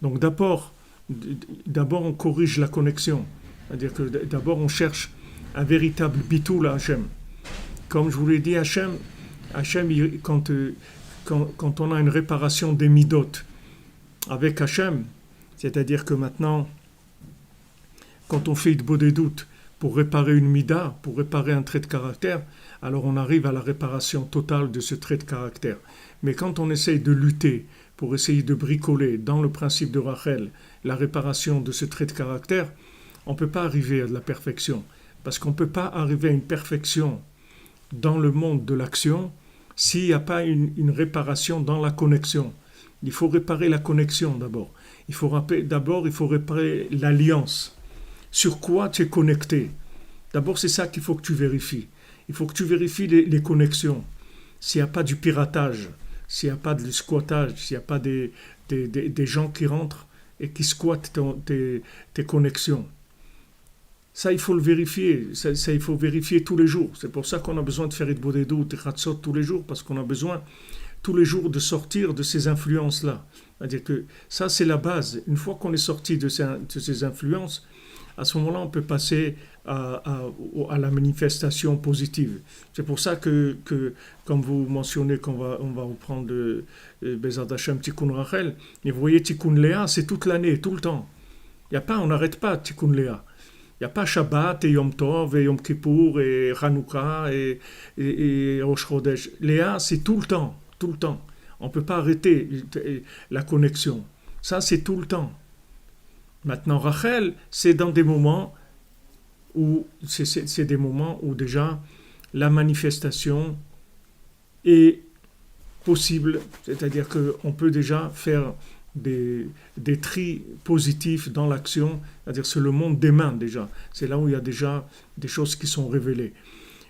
Donc d'abord, on corrige la connexion. C'est-à-dire que d'abord, on cherche un véritable bitoul à Hachem. Comme je vous l'ai dit, Hachem quand on a une réparation des midot avec Hachem, c'est-à-dire que maintenant, quand on fait des doutes pour réparer une mida, pour réparer un trait de caractère, alors on arrive à la réparation totale de ce trait de caractère. Mais quand on essaye de lutter pour essayer de bricoler dans le principe de Rachel la réparation de ce trait de caractère, on ne peut pas arriver à de la perfection. Parce qu'on ne peut pas arriver à une perfection dans le monde de l'action s'il n'y a pas une réparation dans la connexion. Il faut réparer la connexion d'abord. Il faut réparer l'alliance. Sur quoi tu es connecté? D'abord, c'est ça qu'il faut que tu vérifies. Il faut que tu vérifies les connexions. S'il n'y a pas du piratage, s'il n'y a pas de squattage, s'il n'y a pas des gens qui rentrent et qui squattent tes connexions. Ça, il faut le vérifier. Ça, il faut vérifier tous les jours. C'est pour ça qu'on a besoin de faire Itbodedut, Tiratzot tous les jours, parce qu'on a besoin tous les jours de sortir de ces influences-là. C'est-à-dire que ça, c'est la base. Une fois qu'on est sorti de ces influences, à ce moment-là, on peut passer à la manifestation positive. C'est pour ça que comme vous mentionnez on va reprendre Bezat Hashem Tikkun Rachel, et vous voyez Tikkun Léa, c'est toute l'année, tout le temps. On n'arrête pas Tikkun Léa. Il n'y a pas Shabbat et Yom Tov et Yom Kippour et Hanouka et Rosh Chodesh. Léa, c'est tout le temps, tout le temps. On ne peut pas arrêter la connexion. Ça, c'est tout le temps. Maintenant, Rachel, c'est dans des moments où c'est des moments où déjà la manifestation est possible, c'est-à-dire qu'on peut déjà faire des tris positifs dans l'action, c'est-à-dire c'est le monde des mains déjà, c'est là où il y a déjà des choses qui sont révélées.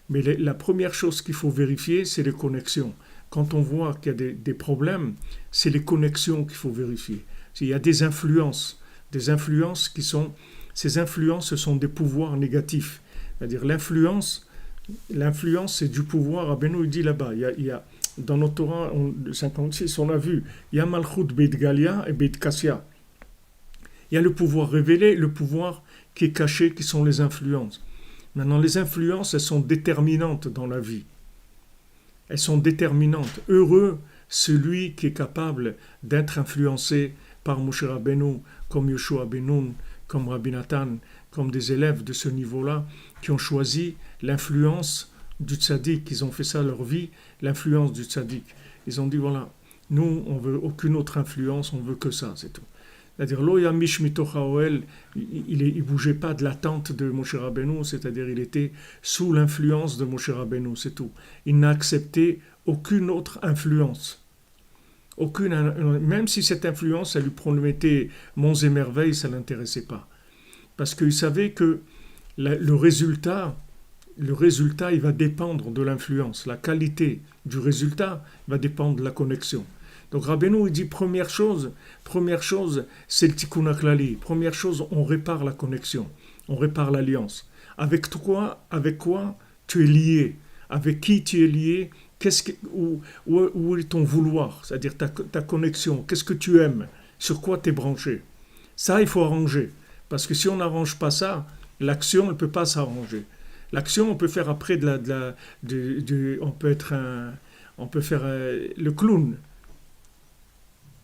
Mais la première chose qu'il faut vérifier, c'est les connexions. Quand on voit qu'il y a des problèmes, c'est les connexions qu'il faut vérifier. Il y a des influences qui sont... Ces influences, ce sont des pouvoirs négatifs. C'est-à-dire l'influence, c'est du pouvoir. Rabbeinu dit là-bas, il y a dans notre Torah 56, on a vu, il y a Malchut Beit Galia et Beit Kassia. Il y a le pouvoir révélé, le pouvoir qui est caché, qui sont les influences. Maintenant, les influences, elles sont déterminantes dans la vie. Elles sont déterminantes. Heureux celui qui est capable d'être influencé par Moshe Rabbeinu, comme Yoshua ben Nun, comme Rabbi Nathan, comme des élèves de ce niveau-là, qui ont choisi l'influence du tzaddik. Ils ont fait ça leur vie, l'influence du tzaddik. Ils ont dit, voilà, nous, on veut aucune autre influence, on veut que ça, c'est tout. C'est-à-dire, lo yamish mitoch haoel, il bougeait pas de la tente de Moshe Rabbeinu, c'est-à-dire, il était sous l'influence de Moshe Rabbeinu, c'est tout. Il n'a accepté aucune autre influence. Même si cette influence, elle lui promettait monts et merveilles, ça ne l'intéressait pas. Parce qu'il savait que le résultat, il va dépendre de l'influence. La qualité du résultat va dépendre de la connexion. Donc Rabbeinu, il dit, première chose, c'est le Tikkun HaKlali. Première chose, on répare la connexion, on répare l'alliance. Avec quoi tu es lié? Avec qui tu es lié? Où est ton vouloir? C'est-à-dire ta connexion. Qu'est-ce que tu aimes? Sur quoi tu es branché? Ça, il faut arranger. Parce que si on n'arrange pas ça, l'action ne peut pas s'arranger. L'action, on peut faire après on peut faire le clown.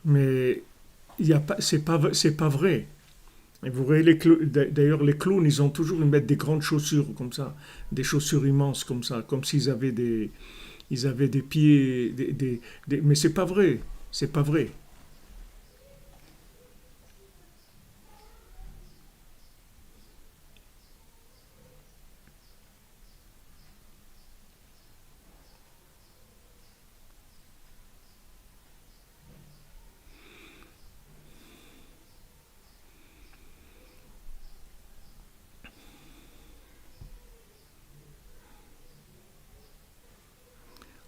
Mais c'est pas vrai. Et vous voyez d'ailleurs les clowns, ils ont toujours ils mettent des grandes chaussures comme ça, des chaussures immenses comme ça, comme s'ils avaient des pieds, mais c'est pas vrai, c'est pas vrai.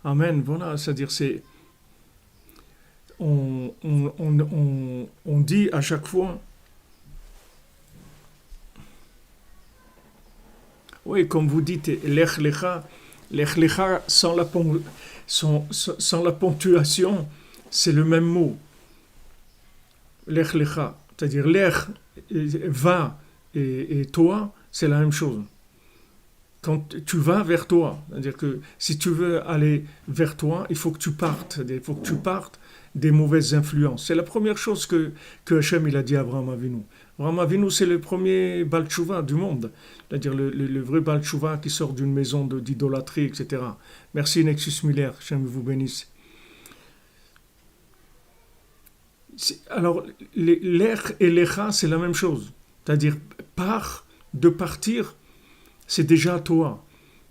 Amen, voilà, c'est-à-dire on dit à chaque fois, oui, comme vous dites, l'ech lecha sans la ponctuation, c'est le même mot, l'ech lecha, c'est-à-dire l'ech va et toi, c'est la même chose. Quand tu vas vers toi, c'est-à-dire que si tu veux aller vers toi, il faut que tu partes, il faut que tu partes des mauvaises influences. C'est la première chose que Hachem il a dit à Abraham Avinu. Abraham Avinu, c'est le premier Baal Tshuva du monde, c'est-à-dire le vrai Baal Tshuva qui sort d'une maison d'idolâtrie, etc. Merci Nexus Miller, Hachem vous bénisse. Alors, l'ech et l'echa, c'est la même chose, c'est-à-dire de partir, c'est déjà toi.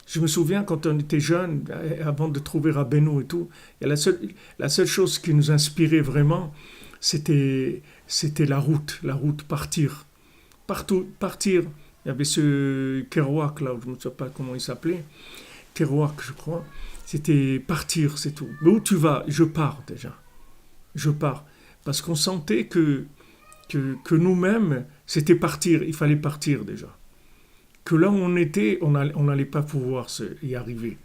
Je me souviens quand on était jeune, avant de trouver Rabbeinu et tout, et la seule chose qui nous inspirait vraiment, c'était la route, partir. Partir. Il y avait ce Kerouac là, je ne sais pas comment il s'appelait, Kerouac je crois, c'était partir, c'est tout. Mais où tu vas? Je pars déjà. Je pars. Parce qu'on sentait que nous-mêmes, c'était partir, il fallait partir déjà. Que là où on était, on n'allait pas pouvoir y arriver.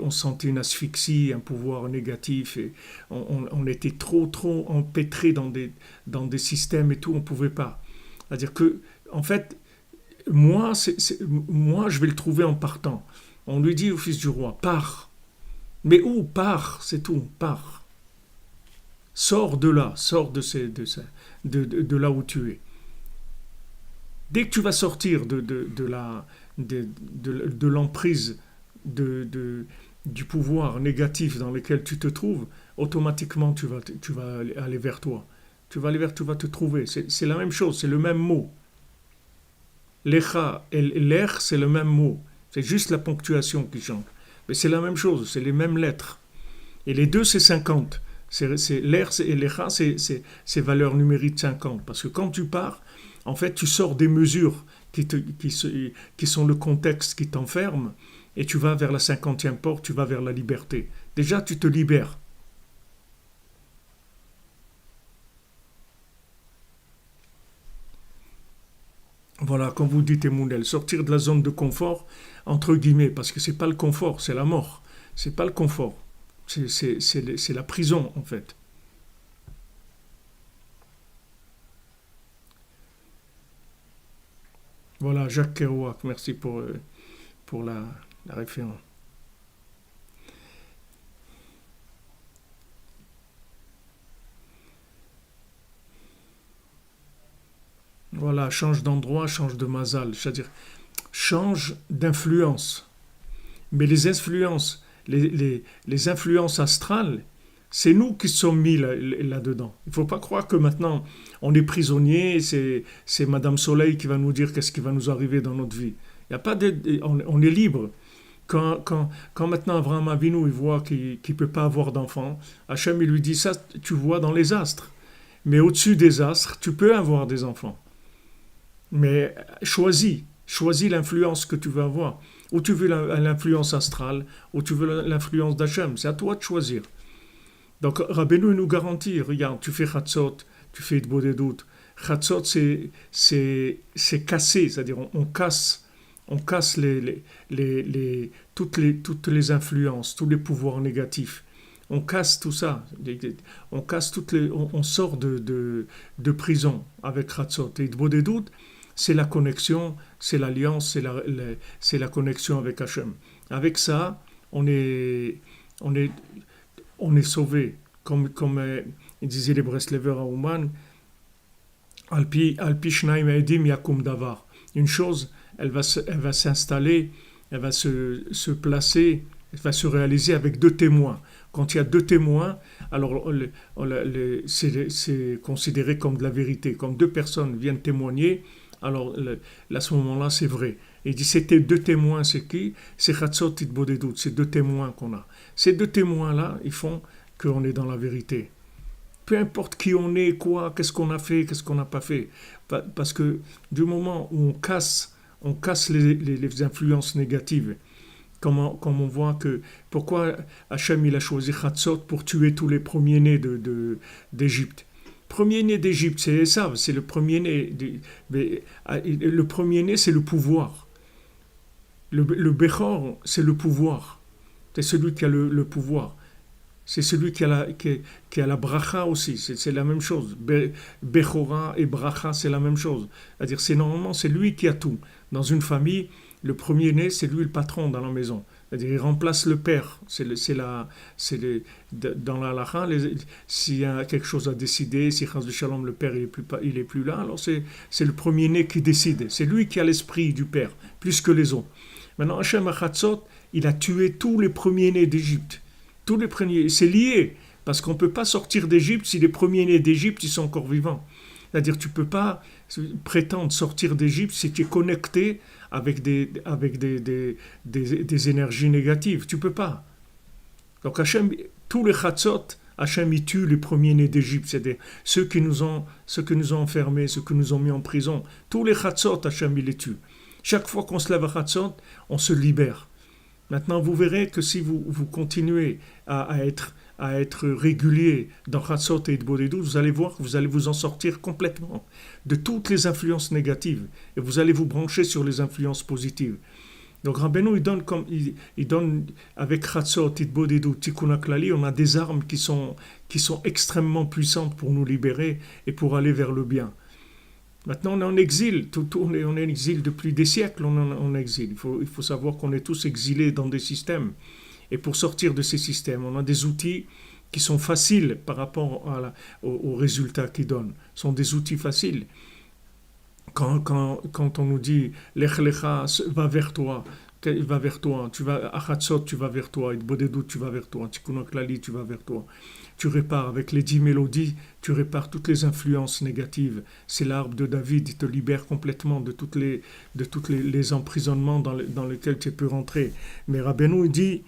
On sentait une asphyxie, un pouvoir négatif, et on était trop empêtrés dans des systèmes et tout, on ne pouvait pas. C'est-à-dire que, en fait, Moi, je vais le trouver en partant. On lui dit au fils du roi, pars. Mais où? Pars, c'est tout, pars. Sors de là, sors de là où tu es. Dès que tu vas sortir de l'emprise du pouvoir négatif dans lequel tu te trouves, automatiquement tu vas aller vers toi. Tu vas te trouver. C'est la même chose, c'est le même mot. Lecha et l'er, c'est le même mot. C'est juste la ponctuation qui change. Mais c'est la même chose, c'est les mêmes lettres. Et les deux, c'est 50. L'er et l'echa, c'est valeur numérique 50. Parce que quand tu pars, en fait, tu sors des mesures qui sont le contexte qui t'enferme, et tu vas vers la 50e porte, tu vas vers la liberté. Déjà, tu te libères. Voilà, comme vous dites, Emounel, sortir de la zone de confort, entre guillemets, parce que c'est pas le confort, c'est la mort. C'est pas le confort. C'est la prison, en fait. Voilà, Jacques Kerouac, merci pour la référence. Voilà, change d'endroit, change de mazal, c'est-à-dire change d'influence. Mais les influences, les influences astrales, c'est nous qui sommes mis là-dedans. Il ne faut pas croire que maintenant on est prisonnier, c'est Madame Soleil qui va nous dire qu'est-ce qui va nous arriver dans notre vie. Il y a pas on est libre. Quand maintenant Abraham Avinu il voit qu'il ne peut pas avoir d'enfant, Hachem il lui dit ça, tu vois dans les astres. Mais au-dessus des astres, tu peux avoir des enfants. Mais choisis l'influence que tu veux avoir. Ou tu veux l'influence astrale, ou tu veux l'influence d'Hachem. C'est à toi de choisir. Donc Rabbeinu nous garantit, regarde, tu fais Chatzot, tu fais Itbo des doutes. Chatzot, c'est casser, c'est-à-dire on casse toutes les influences, tous les pouvoirs négatifs. On casse tout ça, on casse on sort de prison avec Chatzot. Et Itbo des doutes, c'est la connexion, c'est l'alliance, c'est la connexion avec Hachem. Avec ça, on est, on est sauvé. Comme disaient les Breslevers à Ouman, Alpi Shnaim Edim Yakum Davar. Une chose, elle va s'installer, elle va se placer, elle va se réaliser avec deux témoins. Quand il y a deux témoins, alors c'est considéré comme de la vérité. Quand deux personnes viennent témoigner, alors à ce moment-là, c'est vrai. Et il dit, c'était deux témoins, c'est qui? C'est Chatzot Titbodedut, c'est deux témoins qu'on a. Ces deux témoins-là, ils font qu'on est dans la vérité. Peu importe qui on est, quoi, qu'est-ce qu'on a fait, qu'est-ce qu'on n'a pas fait. Parce que du moment où on casse les influences négatives, comme on voit que, pourquoi Hachem il a choisi Chatzot pour tuer tous les premiers-nés d'Égypte. Premier-né d'Égypte, c'est ça, c'est le premier-né. Mais le premier-né, c'est le pouvoir. Le Bechor, c'est le pouvoir. C'est celui qui a le pouvoir. C'est celui qui a la bracha aussi. C'est la même chose. Bechora et bracha, c'est la même chose. C'est-à-dire, normalement, c'est lui qui a tout. Dans une famille, le premier-né, c'est lui le patron dans la maison. C'est-à-dire, il remplace le père. Dans la halakha, s'il y a quelque chose à décider, si Chas de Shalom, le père, il est plus là, alors c'est le premier-né qui décide. C'est lui qui a l'esprit du père, plus que les autres. Maintenant, Hachem Achatzot, il a tué tous les premiers-nés d'Égypte. Tous les premiers. C'est lié, parce qu'on ne peut pas sortir d'Égypte si les premiers-nés d'Égypte, ils sont encore vivants. C'est-à-dire, tu ne peux pas prétendre sortir d'Égypte si tu es connecté avec des énergies négatives. Tu ne peux pas. Donc, Hachem, tous les chatzot, Hachem, il tue les premiers-nés d'Égypte. C'est-à-dire ceux qui nous ont enfermés, ceux qui nous ont mis en prison. Tous les chatzot, Hachem, il les tue. Chaque fois qu'on se lève à chatzot, on se libère. Maintenant, vous verrez que si vous continuez à être régulier dans Chatzot et Idbodedut, vous allez voir que vous allez vous en sortir complètement de toutes les influences négatives et vous allez vous brancher sur les influences positives. Donc Rabbeinu, il donne avec Chatzot, Idbodedut, Tikkun HaKlali, on a des armes qui sont extrêmement puissantes pour nous libérer et pour aller vers le bien. Maintenant, on est en exil. On est en exil depuis des siècles. On est en exil. Il faut savoir qu'on est tous exilés dans des systèmes. Et pour sortir de ces systèmes, on a des outils qui sont faciles par rapport aux résultats qu'ils donnent. Ce sont des outils faciles. Quand on nous dit Lech Lecha, va vers toi, tu vas à Hatzot, tu vas vers toi, et Bodedut, tu vas vers toi, Tikkun Klali, tu vas vers toi. Tu répares avec les 10 mélodies, tu répares toutes les influences négatives. C'est l'arbre de David, il te libère complètement de les emprisonnements dans lesquels tu peux rentrer. Mais Rabbeinu dit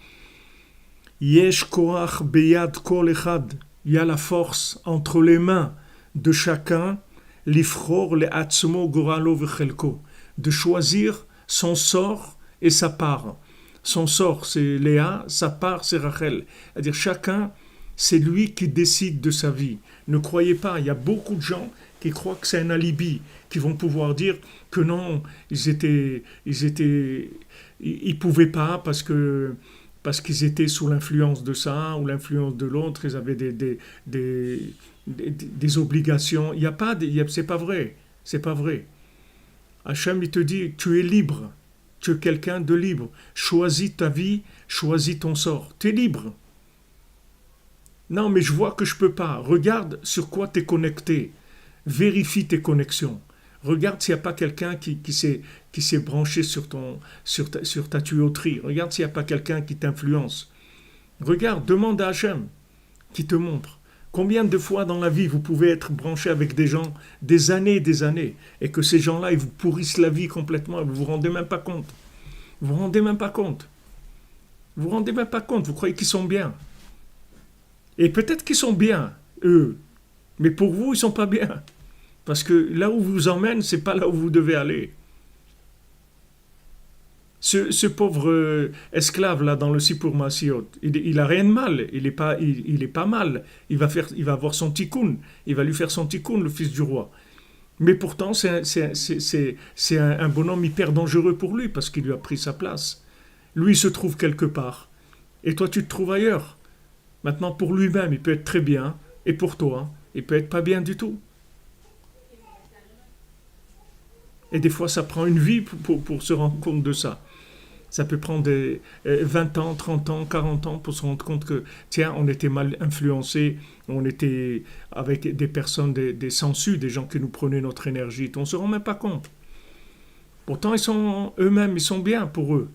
Yesh koach beyad kol echad, il y a la force entre les mains de chacun, l'ifror le atzmo goralo vechelko, de choisir son sort et sa part. Son sort, c'est Léa, sa part, c'est Rachel. C'est-à-dire chacun, c'est lui qui décide de sa vie. Ne croyez pas, il y a beaucoup de gens qui croient que c'est un alibi, qui vont pouvoir dire que non, ils pouvaient pas parce qu'ils étaient sous l'influence de ça ou l'influence de l'autre, ils avaient des obligations. Il y a pas, c'est pas vrai, c'est pas vrai. Hachem, il te dit, tu es libre, tu es quelqu'un de libre. Choisis ta vie, choisis ton sort. Tu es libre. Non, mais je vois que je peux pas. Regarde sur quoi tu es connecté. Vérifie tes connexions. Regarde s'il n'y a pas quelqu'un qui s'est branché sur ta tuyauterie. Regarde s'il n'y a pas quelqu'un qui t'influence. Regarde, demande à Hachem qui te montre. Combien de fois dans la vie vous pouvez être branché avec des gens des années, et que ces gens-là, ils vous pourrissent la vie complètement, et vous vous rendez même pas compte. Vous vous rendez même pas compte. Vous vous rendez même pas compte, vous croyez qu'ils sont bien. Et peut-être qu'ils sont bien, eux, mais pour vous, ils sont pas bien. Parce que là où vous emmènent, c'est pas là où vous devez aller. Ce pauvre esclave là dans le Sipur Maasiot, il a rien de mal, il est pas mal. Il va avoir son tikkun, il va lui faire son tikkun, le fils du roi. Mais pourtant c'est un bonhomme hyper dangereux pour lui parce qu'il lui a pris sa place. Lui il se trouve quelque part et toi tu te trouves ailleurs. Maintenant pour lui-même il peut être très bien et pour toi il peut être pas bien du tout. Et des fois ça prend une vie pour se rendre compte de ça. Ça peut prendre 20 ans, 30 ans, 40 ans pour se rendre compte que, tiens, on était mal influencés, on était avec des personnes, des sensus, des gens qui nous prenaient notre énergie. On ne se rend même pas compte. Pourtant, eux-mêmes, ils sont bien pour eux.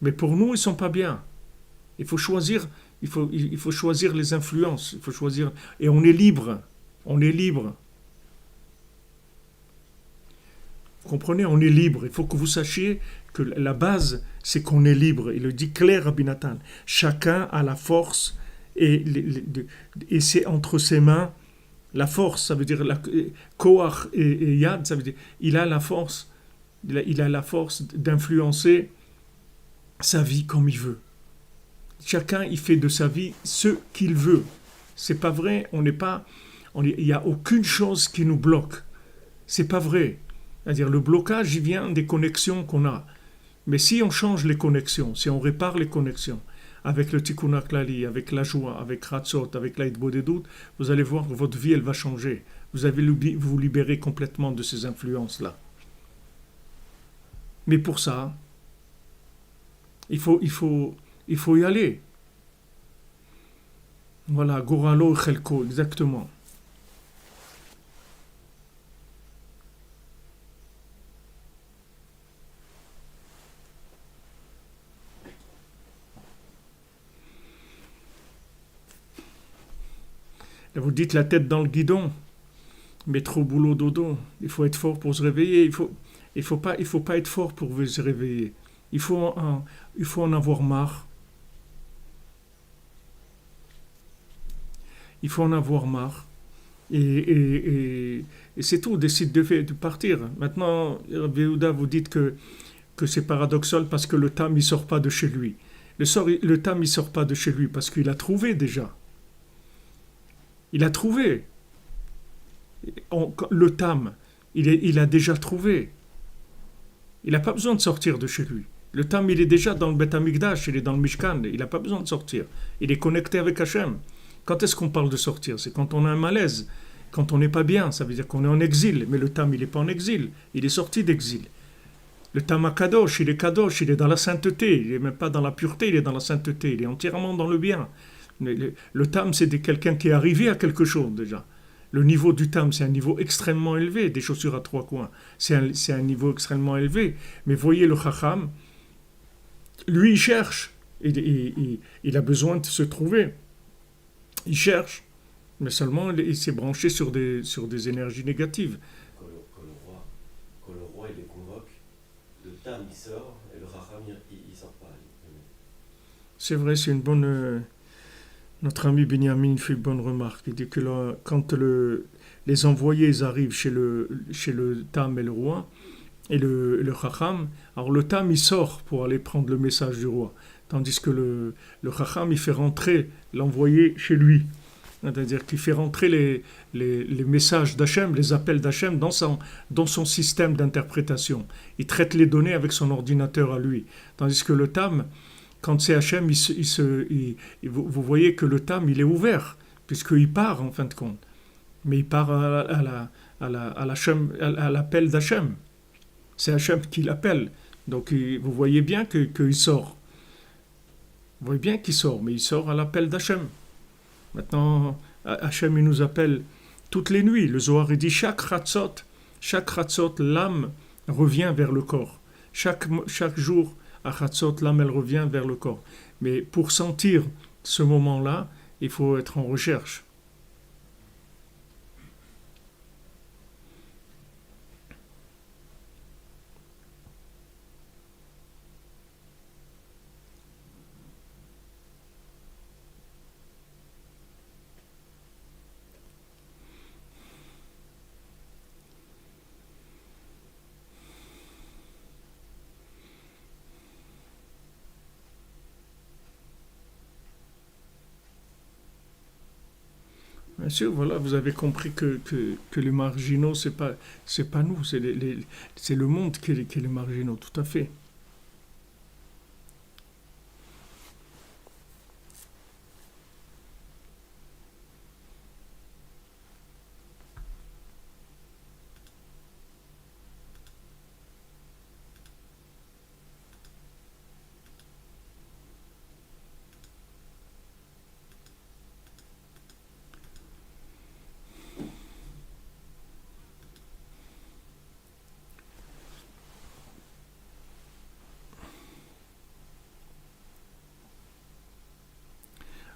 Mais pour nous, ils ne sont pas bien. Il faut choisir, il faut choisir les influences. Il faut choisir, et on est libre. On est libre. Vous comprenez, on est libre. Il faut que vous sachiez que la base, c'est qu'on est libre. Il le dit clair, Rabbi Nathan. Chacun a la force et c'est entre ses mains. La force, ça veut dire Koach et Yad, ça veut dire il a la force d'influencer sa vie comme il veut. Chacun, il fait de sa vie ce qu'il veut. C'est pas vrai, il n'y a aucune chose qui nous bloque. C'est pas vrai. C'est-à-dire le blocage, il vient des connexions qu'on a. Mais si on change les connexions, si on répare les connexions, avec le Tikkun Klali, avec la joie, avec Hatzot, avec l'Aïd Bodedut, vous allez voir que votre vie, elle va changer. Vous allez vous libérer complètement de ces influences-là. Mais pour ça, il faut y aller. Voilà, Goralo Chelko, exactement. Vous dites la tête dans le guidon, mais trop boulot dodo. Il faut être fort pour se réveiller. Il faut pas être fort pour se réveiller. Il faut en avoir marre. Il faut en avoir marre. Et c'est tout. Décide de partir. Maintenant, Rabbi Yehuda, vous dites que c'est paradoxal parce que le Tam il sort pas de chez lui. Le Tam il sort pas de chez lui parce qu'il a trouvé déjà. Il a trouvé. Le Tam, il a déjà trouvé. Il n'a pas besoin de sortir de chez lui. Le Tam, il est déjà dans le Beth Amikdash, il est dans le Mishkan, il n'a pas besoin de sortir. Il est connecté avec Hachem. Quand est-ce qu'on parle de sortir? C'est quand on a un malaise. quand on n'est pas bien, ça veut dire qu'on est en exil. Mais le Tam, il n'est pas en exil, il est sorti d'exil. Le Tam Kadosh, il est dans la sainteté, il n'est même pas dans la pureté, il est dans la sainteté, il est entièrement dans le bien. Le Tam, c'est quelqu'un qui est arrivé à quelque chose déjà. Le niveau du Tam, c'est un niveau extrêmement élevé, des chaussures à trois coins. C'est un niveau extrêmement élevé. Mais voyez le Chacham, lui, il cherche. Il a besoin de se trouver. Il cherche. Mais seulement, il s'est branché sur des énergies négatives. Quand le roi il les convoque, le Tam il sort et le Raham il sort pas. C'est vrai, c'est une bonne. Notre ami Benjamin fait une bonne remarque. Il dit que là, quand les envoyés arrivent chez le Tam et le roi, et le Chacham, alors le Tam il sort pour aller prendre le message du roi, tandis que le Chacham il fait rentrer l'envoyé chez lui. C'est-à-dire qu'il fait rentrer les messages d'Hachem, les appels d'Hachem dans son système d'interprétation. Il traite les données avec son ordinateur à lui. Tandis que le Tam, quand c'est Hachem, vous voyez que le Tam, il est ouvert, puisqu'il part en fin de compte. Mais il part à l'appel d'Hachem. C'est Hachem qui l'appelle. Donc vous voyez bien qu'il sort. Vous voyez bien qu'il sort, mais il sort à l'appel d'Hachem. Maintenant, Hachem il nous appelle toutes les nuits. Le Zohar il dit chaque Chatzot, l'âme revient vers le corps. Chaque jour, à Chatzot, l'âme elle revient vers le corps. Mais pour sentir ce moment-là, il faut être en recherche. Bien sûr, voilà, vous avez compris que les marginaux, c'est pas nous, c'est le monde qui est les marginaux, tout à fait.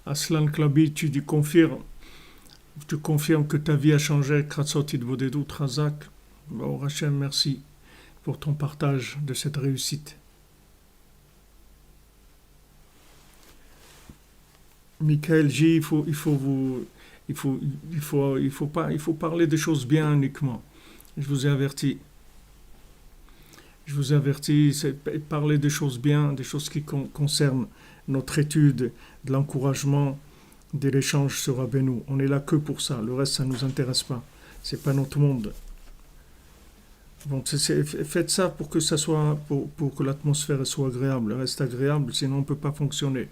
Aslan Klabi, tu confirmes que ta vie a changé, Kratzot Idvodedut Razak. Bon, Hachem, merci pour ton partage de cette réussite. Michael J, il faut parler des choses bien uniquement. Je vous ai averti. Je vous ai averti, c'est parler des choses bien, des choses qui concernent notre étude, de l'encouragement, de l'échange sur Rabbeinu. On est là que pour ça. Le reste, ça ne nous intéresse pas. C'est pas notre monde. Donc faites ça pour que ça soit, pour que l'atmosphère soit agréable, reste agréable, sinon on ne peut pas fonctionner.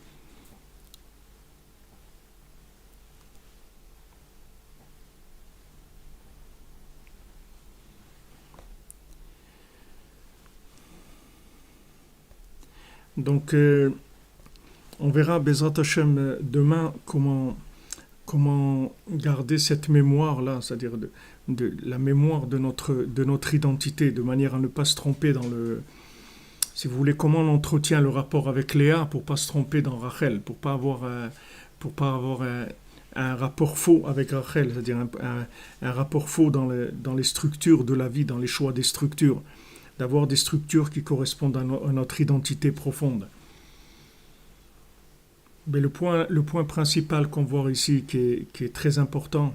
Donc on verra Bezrat Hashem demain comment garder cette mémoire-là, c'est-à-dire de la mémoire de notre identité, de manière à ne pas se tromper si vous voulez, comment on entretient le rapport avec Léa pour ne pas se tromper dans Rachel, pour pas avoir un rapport faux avec Rachel, c'est-à-dire un rapport faux dans les structures de la vie, dans les choix des structures, d'avoir des structures qui correspondent à notre identité profonde. Mais le point principal qu'on voit ici, qui est très important,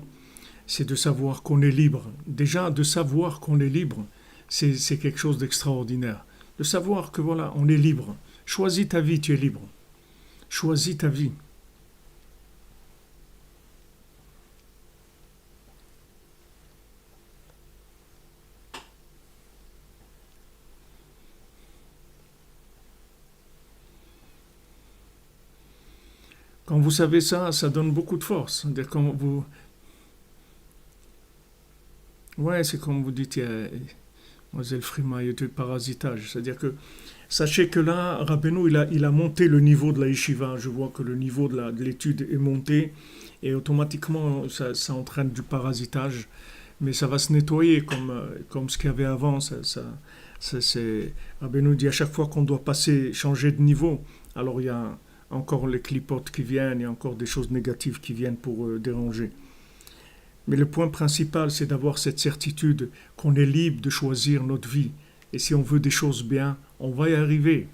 c'est de savoir qu'on est libre. Déjà, de savoir qu'on est libre, c'est quelque chose d'extraordinaire. De savoir que voilà, on est libre. Choisis ta vie, tu es libre. Choisis ta vie. Quand vous savez ça, ça donne beaucoup de force. C'est-à-dire quand Ouais, c'est comme vous dites, Mademoiselle Frima, il y a du parasitage. C'est-à-dire que, sachez que là, Rabbeinu, il a monté le niveau de la yeshiva. Je vois que le niveau de l'étude est monté et automatiquement, ça entraîne du parasitage. Mais ça va se nettoyer comme ce qu'il y avait avant. Rabbeinu dit à chaque fois qu'on doit passer, changer de niveau, alors il y a encore les clipotes qui viennent, il y a encore des choses négatives qui viennent pour déranger. Mais le point principal, c'est d'avoir cette certitude qu'on est libre de choisir notre vie. Et si on veut des choses bien, on va y arriver.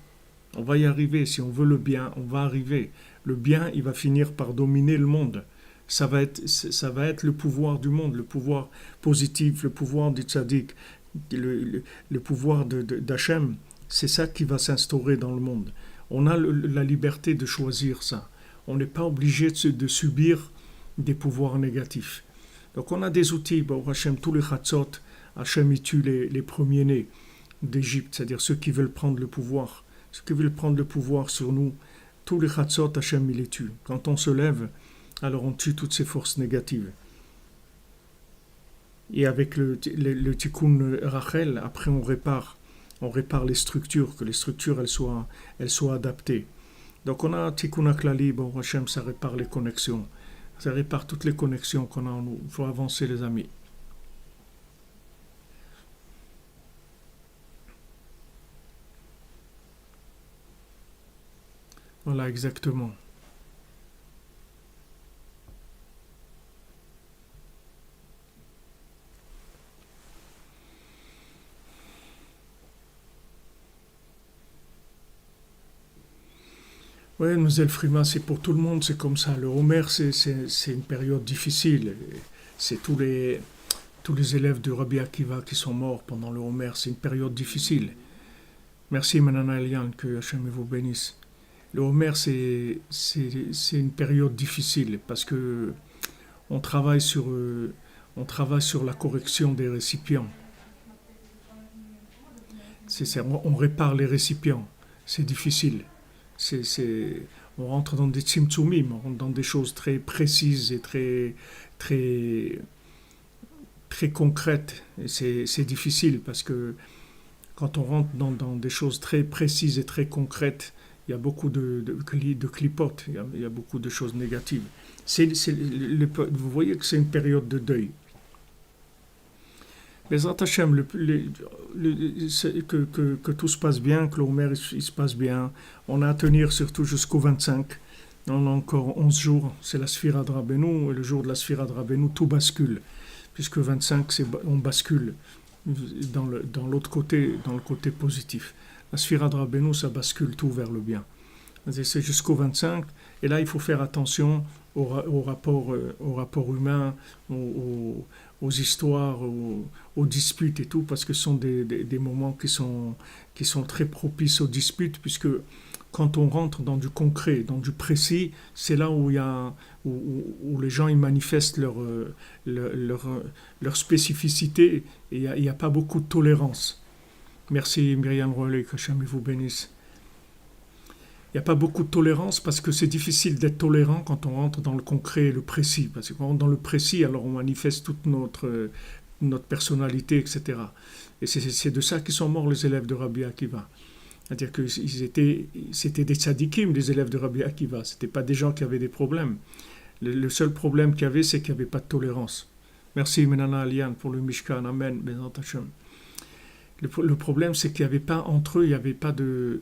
On va y arriver. Si on veut le bien, on va arriver. Le bien, il va finir par dominer le monde. Ça va être le pouvoir du monde, le pouvoir positif, le pouvoir du tzaddik, le pouvoir d'Hachem. C'est ça qui va s'instaurer dans le monde. On a la liberté de choisir ça. On n'est pas obligé de subir des pouvoirs négatifs. Donc on a des outils, bon, Hachem, tous les Chatzot, Hachem il tue les premiers-nés d'Égypte, c'est-à-dire ceux qui veulent prendre le pouvoir. Ceux qui veulent prendre le pouvoir sur nous, tous les Chatzot, Hachem il les tue. Quand on se lève, alors on tue toutes ces forces négatives. Et avec le tikkun Rachel, après on répare les structures, que les structures elles soient adaptées. Donc on a un tikkun aklali, bon Hachem ça répare les connexions. Ça répare toutes les connexions qu'on a en nous. Il faut avancer, les amis. Voilà, exactement. Oui, mademoiselle Frima, c'est pour tout le monde, c'est comme ça. Le Homer, c'est une période difficile. C'est tous les élèves de Rabbi Akiva qui sont morts pendant le Homer. C'est une période difficile. Merci, Manana Eliane, que Hachem vous bénisse. Le Homer, c'est une période difficile parce que on travaille sur, euh, on travaille sur la correction des récipients. On répare les récipients. C'est difficile. On rentre dans des tzimtzumim, on rentre dans des choses très précises et très, très concrètes. Et c'est difficile parce que quand on rentre dans des choses très précises et très concrètes, il y a beaucoup de clipotes, il y a beaucoup de choses négatives. Vous voyez que c'est une période de deuil. Les Hachem, que tout se passe bien, que l'Omer il se passe bien. On a à tenir surtout jusqu'au 25. On a encore 11 jours, c'est la Sphira de Rabbeinu, et le jour de la Sphira de Rabbeinu, tout bascule. Puisque 25, on bascule dans l'autre côté, dans le côté positif. La Sphira de Rabbeinu, ça bascule tout vers le bien. C'est jusqu'au 25, et là il faut faire attention au rapport humain, aux histoires, aux disputes et tout, parce que ce sont des moments qui sont très propices aux disputes, puisque quand on rentre dans du concret, dans du précis, c'est là où les gens ils manifestent leur spécificité, et il n'y a pas beaucoup de tolérance. Merci Myriam Rollet, que Hachem vous bénisse. Il n'y a pas beaucoup de tolérance parce que c'est difficile d'être tolérant quand on rentre dans le concret et le précis. Parce que quand on rentre dans le précis, alors on manifeste toute notre personnalité, etc. Et c'est de ça qu'ils sont morts, les élèves de Rabbi Akiva. C'est-à-dire que c'était des tzadikim, les élèves de Rabbi Akiva. Ce n'étaient pas des gens qui avaient des problèmes. Le seul problème qu'il y avait, c'est qu'il n'y avait pas de tolérance. Merci, Menana Alian, pour le Mishkan. Amen. Bezrat Hashem. Le problème, c'est qu'il n'y avait pas entre eux, il n'y avait pas de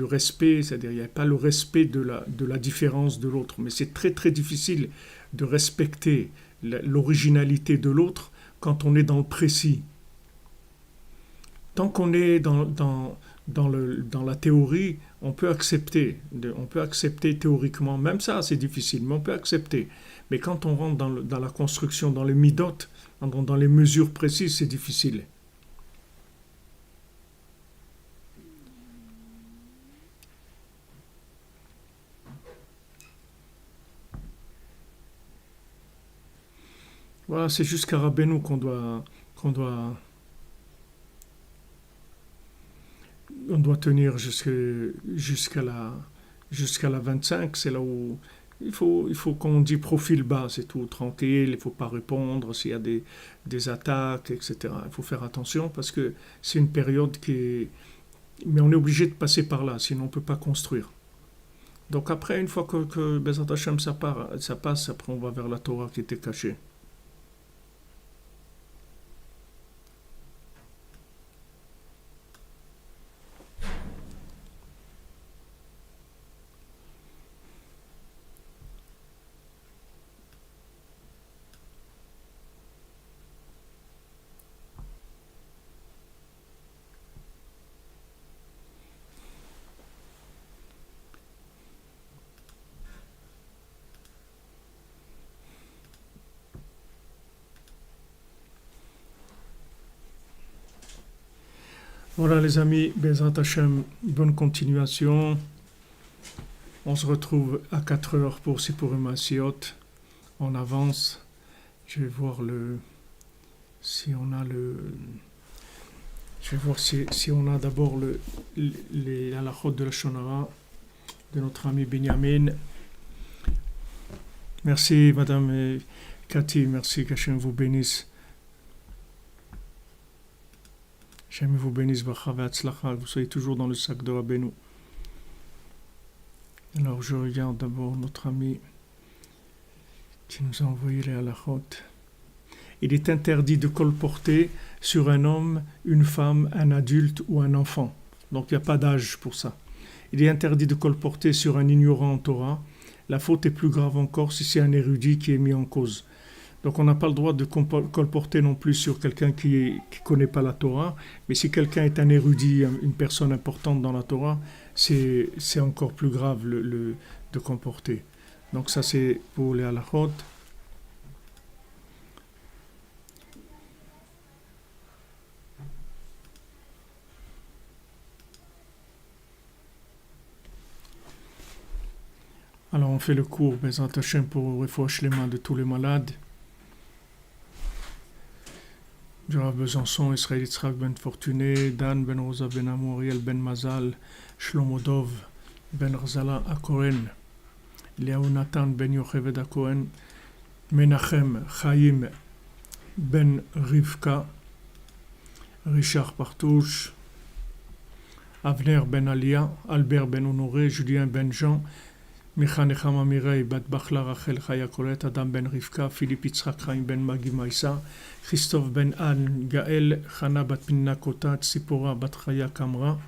respect, c'est-à-dire il n'y avait pas le respect de la différence de l'autre. Mais c'est très très difficile de respecter l'originalité de l'autre quand on est dans le précis. Tant qu'on est dans la théorie, on peut accepter théoriquement. Même ça, c'est difficile, mais on peut accepter. Mais quand on rentre dans la construction, dans les midotes, dans les mesures précises, c'est difficile. Voilà, c'est jusqu'à Rabbeinu qu'on doit tenir jusqu'à la 25. C'est là où il faut comme on dit, profil bas, c'est tout, tranquille, il ne faut pas répondre s'il y a des attaques, etc. Il faut faire attention parce que c'est une période qui est... Mais on est obligé de passer par là, sinon on ne peut pas construire. Donc après, une fois que Bezrat Hashem, ça passe, après on va vers la Torah qui était cachée. Voilà les amis, Bezrat Hashem, bonne continuation. On se retrouve à 4 heures pour Sipurim Asiot. On avance. Je vais voir si on a je vais voir si on a d'abord les halachot de la Shonara de notre ami Benjamin. Merci Madame Cathy, merci qu'Hachem vous bénisse. Hachem vous bénisse, Bracha ve'atzlacha, vous soyez toujours dans le sac de Rabbeinu. Alors je regarde d'abord notre ami qui nous a envoyé les halachot. Il est interdit de colporter sur un homme, une femme, un adulte ou un enfant. Donc il n'y a pas d'âge pour ça. Il est interdit de colporter sur un ignorant en Torah. La faute est plus grave encore si c'est un érudit qui est mis en cause. Donc on n'a pas le droit de colporter non plus sur quelqu'un qui ne connaît pas la Torah. Mais si quelqu'un est un érudit, une personne importante dans la Torah, c'est encore plus grave de comporter. Donc ça c'est pour les halachot. Alors on fait le cours Bezrat Hashem pour refouach les mains de tous les malades. Rav Besançon, Israël Yitzhak ben Fortuné, Dan ben Rosa ben Amoriel ben Mazal, Shlomo Dov ben Rzala Akohen, Léo Nathan ben Yocheved Akohen, Menachem Chaim ben Rivka, Richard Partouche, Avner ben Alia, Albert ben Honoré, Julien ben Jean, Micha Nechama Mirei, Bat Bachla Rachel Chaya Koret, Adam ben Rivka, Philippe Yitzhak Chaim ben Magi Maïsa, Christophe ben Anne, Gaël, Chana bat Minna Kotat, Sipora bat Chaya Kamra,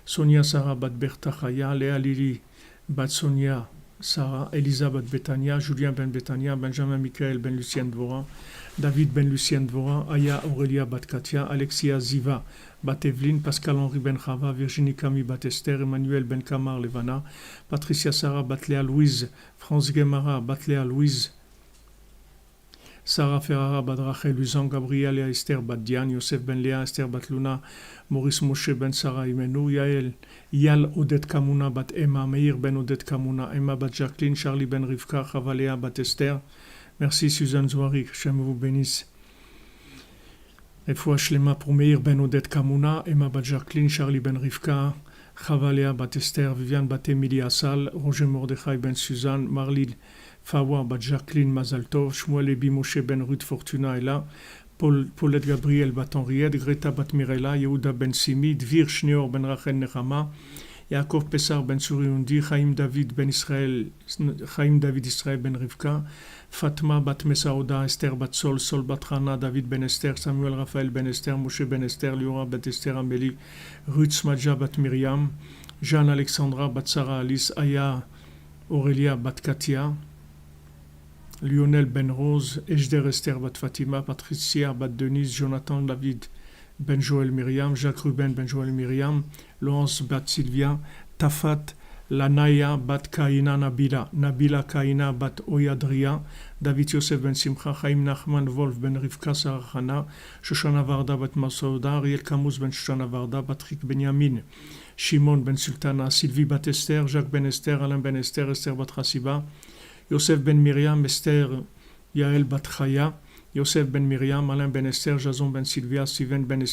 Sonia Sarah bat Berta Chaya, Léa Lili bat Sonia Sarah, Elisa bat Betania, Julien ben Betania, Benjamin Michael ben Lucien Dvora, David ben Lucien Dvora, Aya Aurélia bat Katia, Alexia Ziva bat Evelyne, Pascal Henri ben Chava, Virginie Camille bat Esther, Emmanuel ben Kamar Levana, Patricia Sarah bat Léa Louise, France Guemara bat Léa Louise, Sarah Ferrara bat Rachel Luzan, Gabriel et Esther bat Diane, Yosef ben Léa, Esther bat Luna, Maurice Moshe ben Sarah Imenu, Yal Odette Kamuna bat Emma, Meir ben Odette Kamuna, Emma bat Jacqueline, Charlie ben Rivka, Chava Léa bat Esther. Merci Suzanne Zouari, que Hachem vous bénisse. Et fois Shlema pour Meir ben Odette Kamuna, Emma bat Jacqueline, Charlie ben Rivka, Chava Léa bat Esther, Viviane bat Emilie Assal, Roger Mordechai ben Suzanne, Marlene Fawa bat Jacqueline Mazaltov, Shmuel Ebi Moshe ben Ruth Fortuna est là, Paulette Gabriel bat Henriette, Greta bat Mirella, Yehuda ben Simi, Dvir Shneor ben Rachel Nechama, Yaakov Pessar ben Suriundi, Chaim David Israel ben Rivka, Fatma bat Mesaoda, Esther bat Sol, Sol bat Rana, David ben Esther, Samuel Raphaël ben Esther, Moshe ben Esther, Liora bat Esther Amélie, Ruth Smadja bat Myriam, Jeanne Alexandra bat Sarah Alice, Aya Aurélia bat Katia, Lionel ben Rose, Ejder Esther bat Fatima, Patricia bat Denise, Jonathan David ben Joël Myriam, Jacques Ruben ben Joël Myriam, Laurence bat Sylvia, Tafat Lanaya bat Kaina Nabila, Nabila Kaina bat Oyadria, David Yosef ben Simcha, Chaim Nachman Wolf ben Rivka Sarachana, Shoshana Varda bat Masouda, Ariel Kamuz ben Shoshana Varda, Patrick Benyamin, Shimon ben Sultana, Sylvie bat Esther, Jacques ben Esther, Alain ben Esther, Esther bat Rassiba, Yosef ben Myriam, Esther, Yael bat Chaya, Yosef ben Myriam, Alain ben Esther, Jason ben Sylvia, Steven ben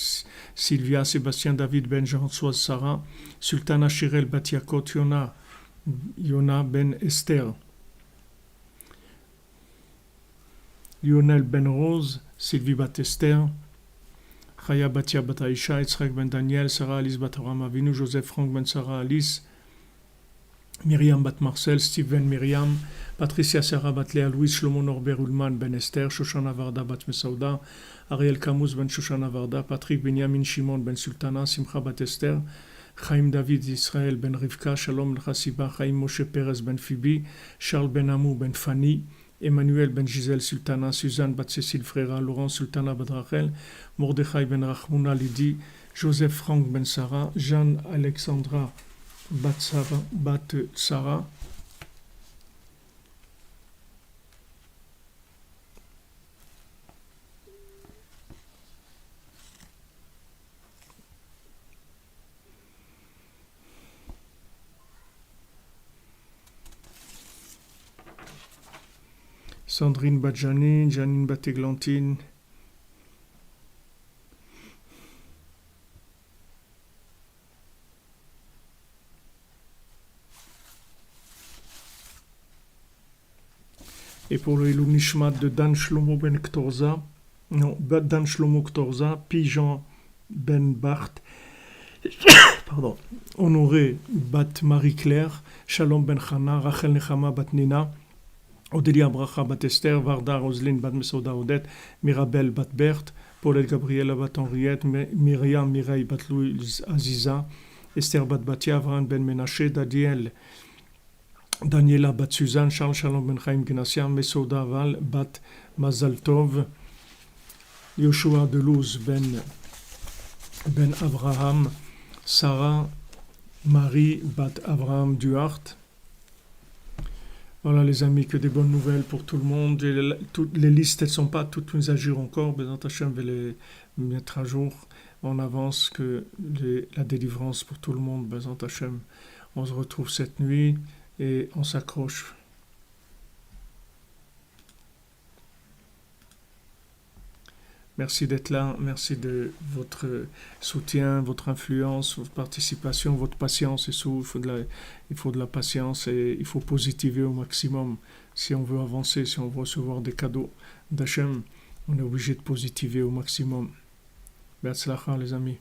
Sylvia, Sébastien David ben Jean-François Sarah, Sultana Shirel bat Yakot, Yona ben Esther, Lionel Ben Rose, Sylvie Batester, Chaya Batia Bataïcha, Yitzhak Ben Daniel, Sarah Alice Bataram Avinu, Joseph Frank Ben Sarah Alice, Myriam Bat Marcel, Steve Ben Myriam, Patricia Sarah Bat Léa Louis, Shlomo Norbert Ullman Ben Esther, Shoshana Varda Bat Mesauda, Ariel Camus Ben Shoshana Varda, Patrick Benjamin Shimon Ben Sultana, Simcha Bat Esther, Chaim David Israël Ben Rivka, Shalom Ben Chassiba, Chaim Moshe Perez Ben Phoebe, Charles Ben Amou Ben Fanny, Emmanuel Ben Gisèle Sultana, Suzanne Bat Cécile Frera, Laurent Sultana Bat Rachel, Mordechai Ben Rachmouna Lydie, Joseph Frank Ben Sarah, Jeanne Alexandra Bat Sarah, Sandrine Bat Janine, Janine Bat Églantine, et pour le Ilou Nishmat de Dan Shlomo Ben Ktorza, non, Dan Shlomo Ktorza, Pijan Ben Bart, pardon, Honoré Bat Marie-Claire, Shalom Ben Chana, Rachel Nechama Bat Nina, Odélia Bracha Bat Esther, Varda Roselyne Bat Mesauda Odette, Mirabel Bat Berthe, Paulette Gabriela Bat Henriette, Myriam Mireille Bat Louise Aziza, Esther Bat Batia, Avran Ben Menaché, Daniela Bat Suzanne, Charles Shalom Ben Chaim Gnassia, Mesauda Val Bat Mazal Tov, Yoshua Delouz Ben Abraham, Sarah Marie Bat Abraham Duhart. Voilà les amis, que des bonnes nouvelles pour tout le monde. Et les listes, elles ne sont pas toutes mises à jour encore. Bézant Hachem va les mettre à jour. On avance que la délivrance pour tout le monde. Bézant Hachem. On se retrouve cette nuit et on s'accroche. Merci d'être là, merci de votre soutien, votre influence, votre participation, votre patience et tout. Il faut de la patience et il faut positiver au maximum. Si on veut avancer, si on veut recevoir des cadeaux d'Hachem, on est obligé de positiver au maximum. Be'atzlacha les amis.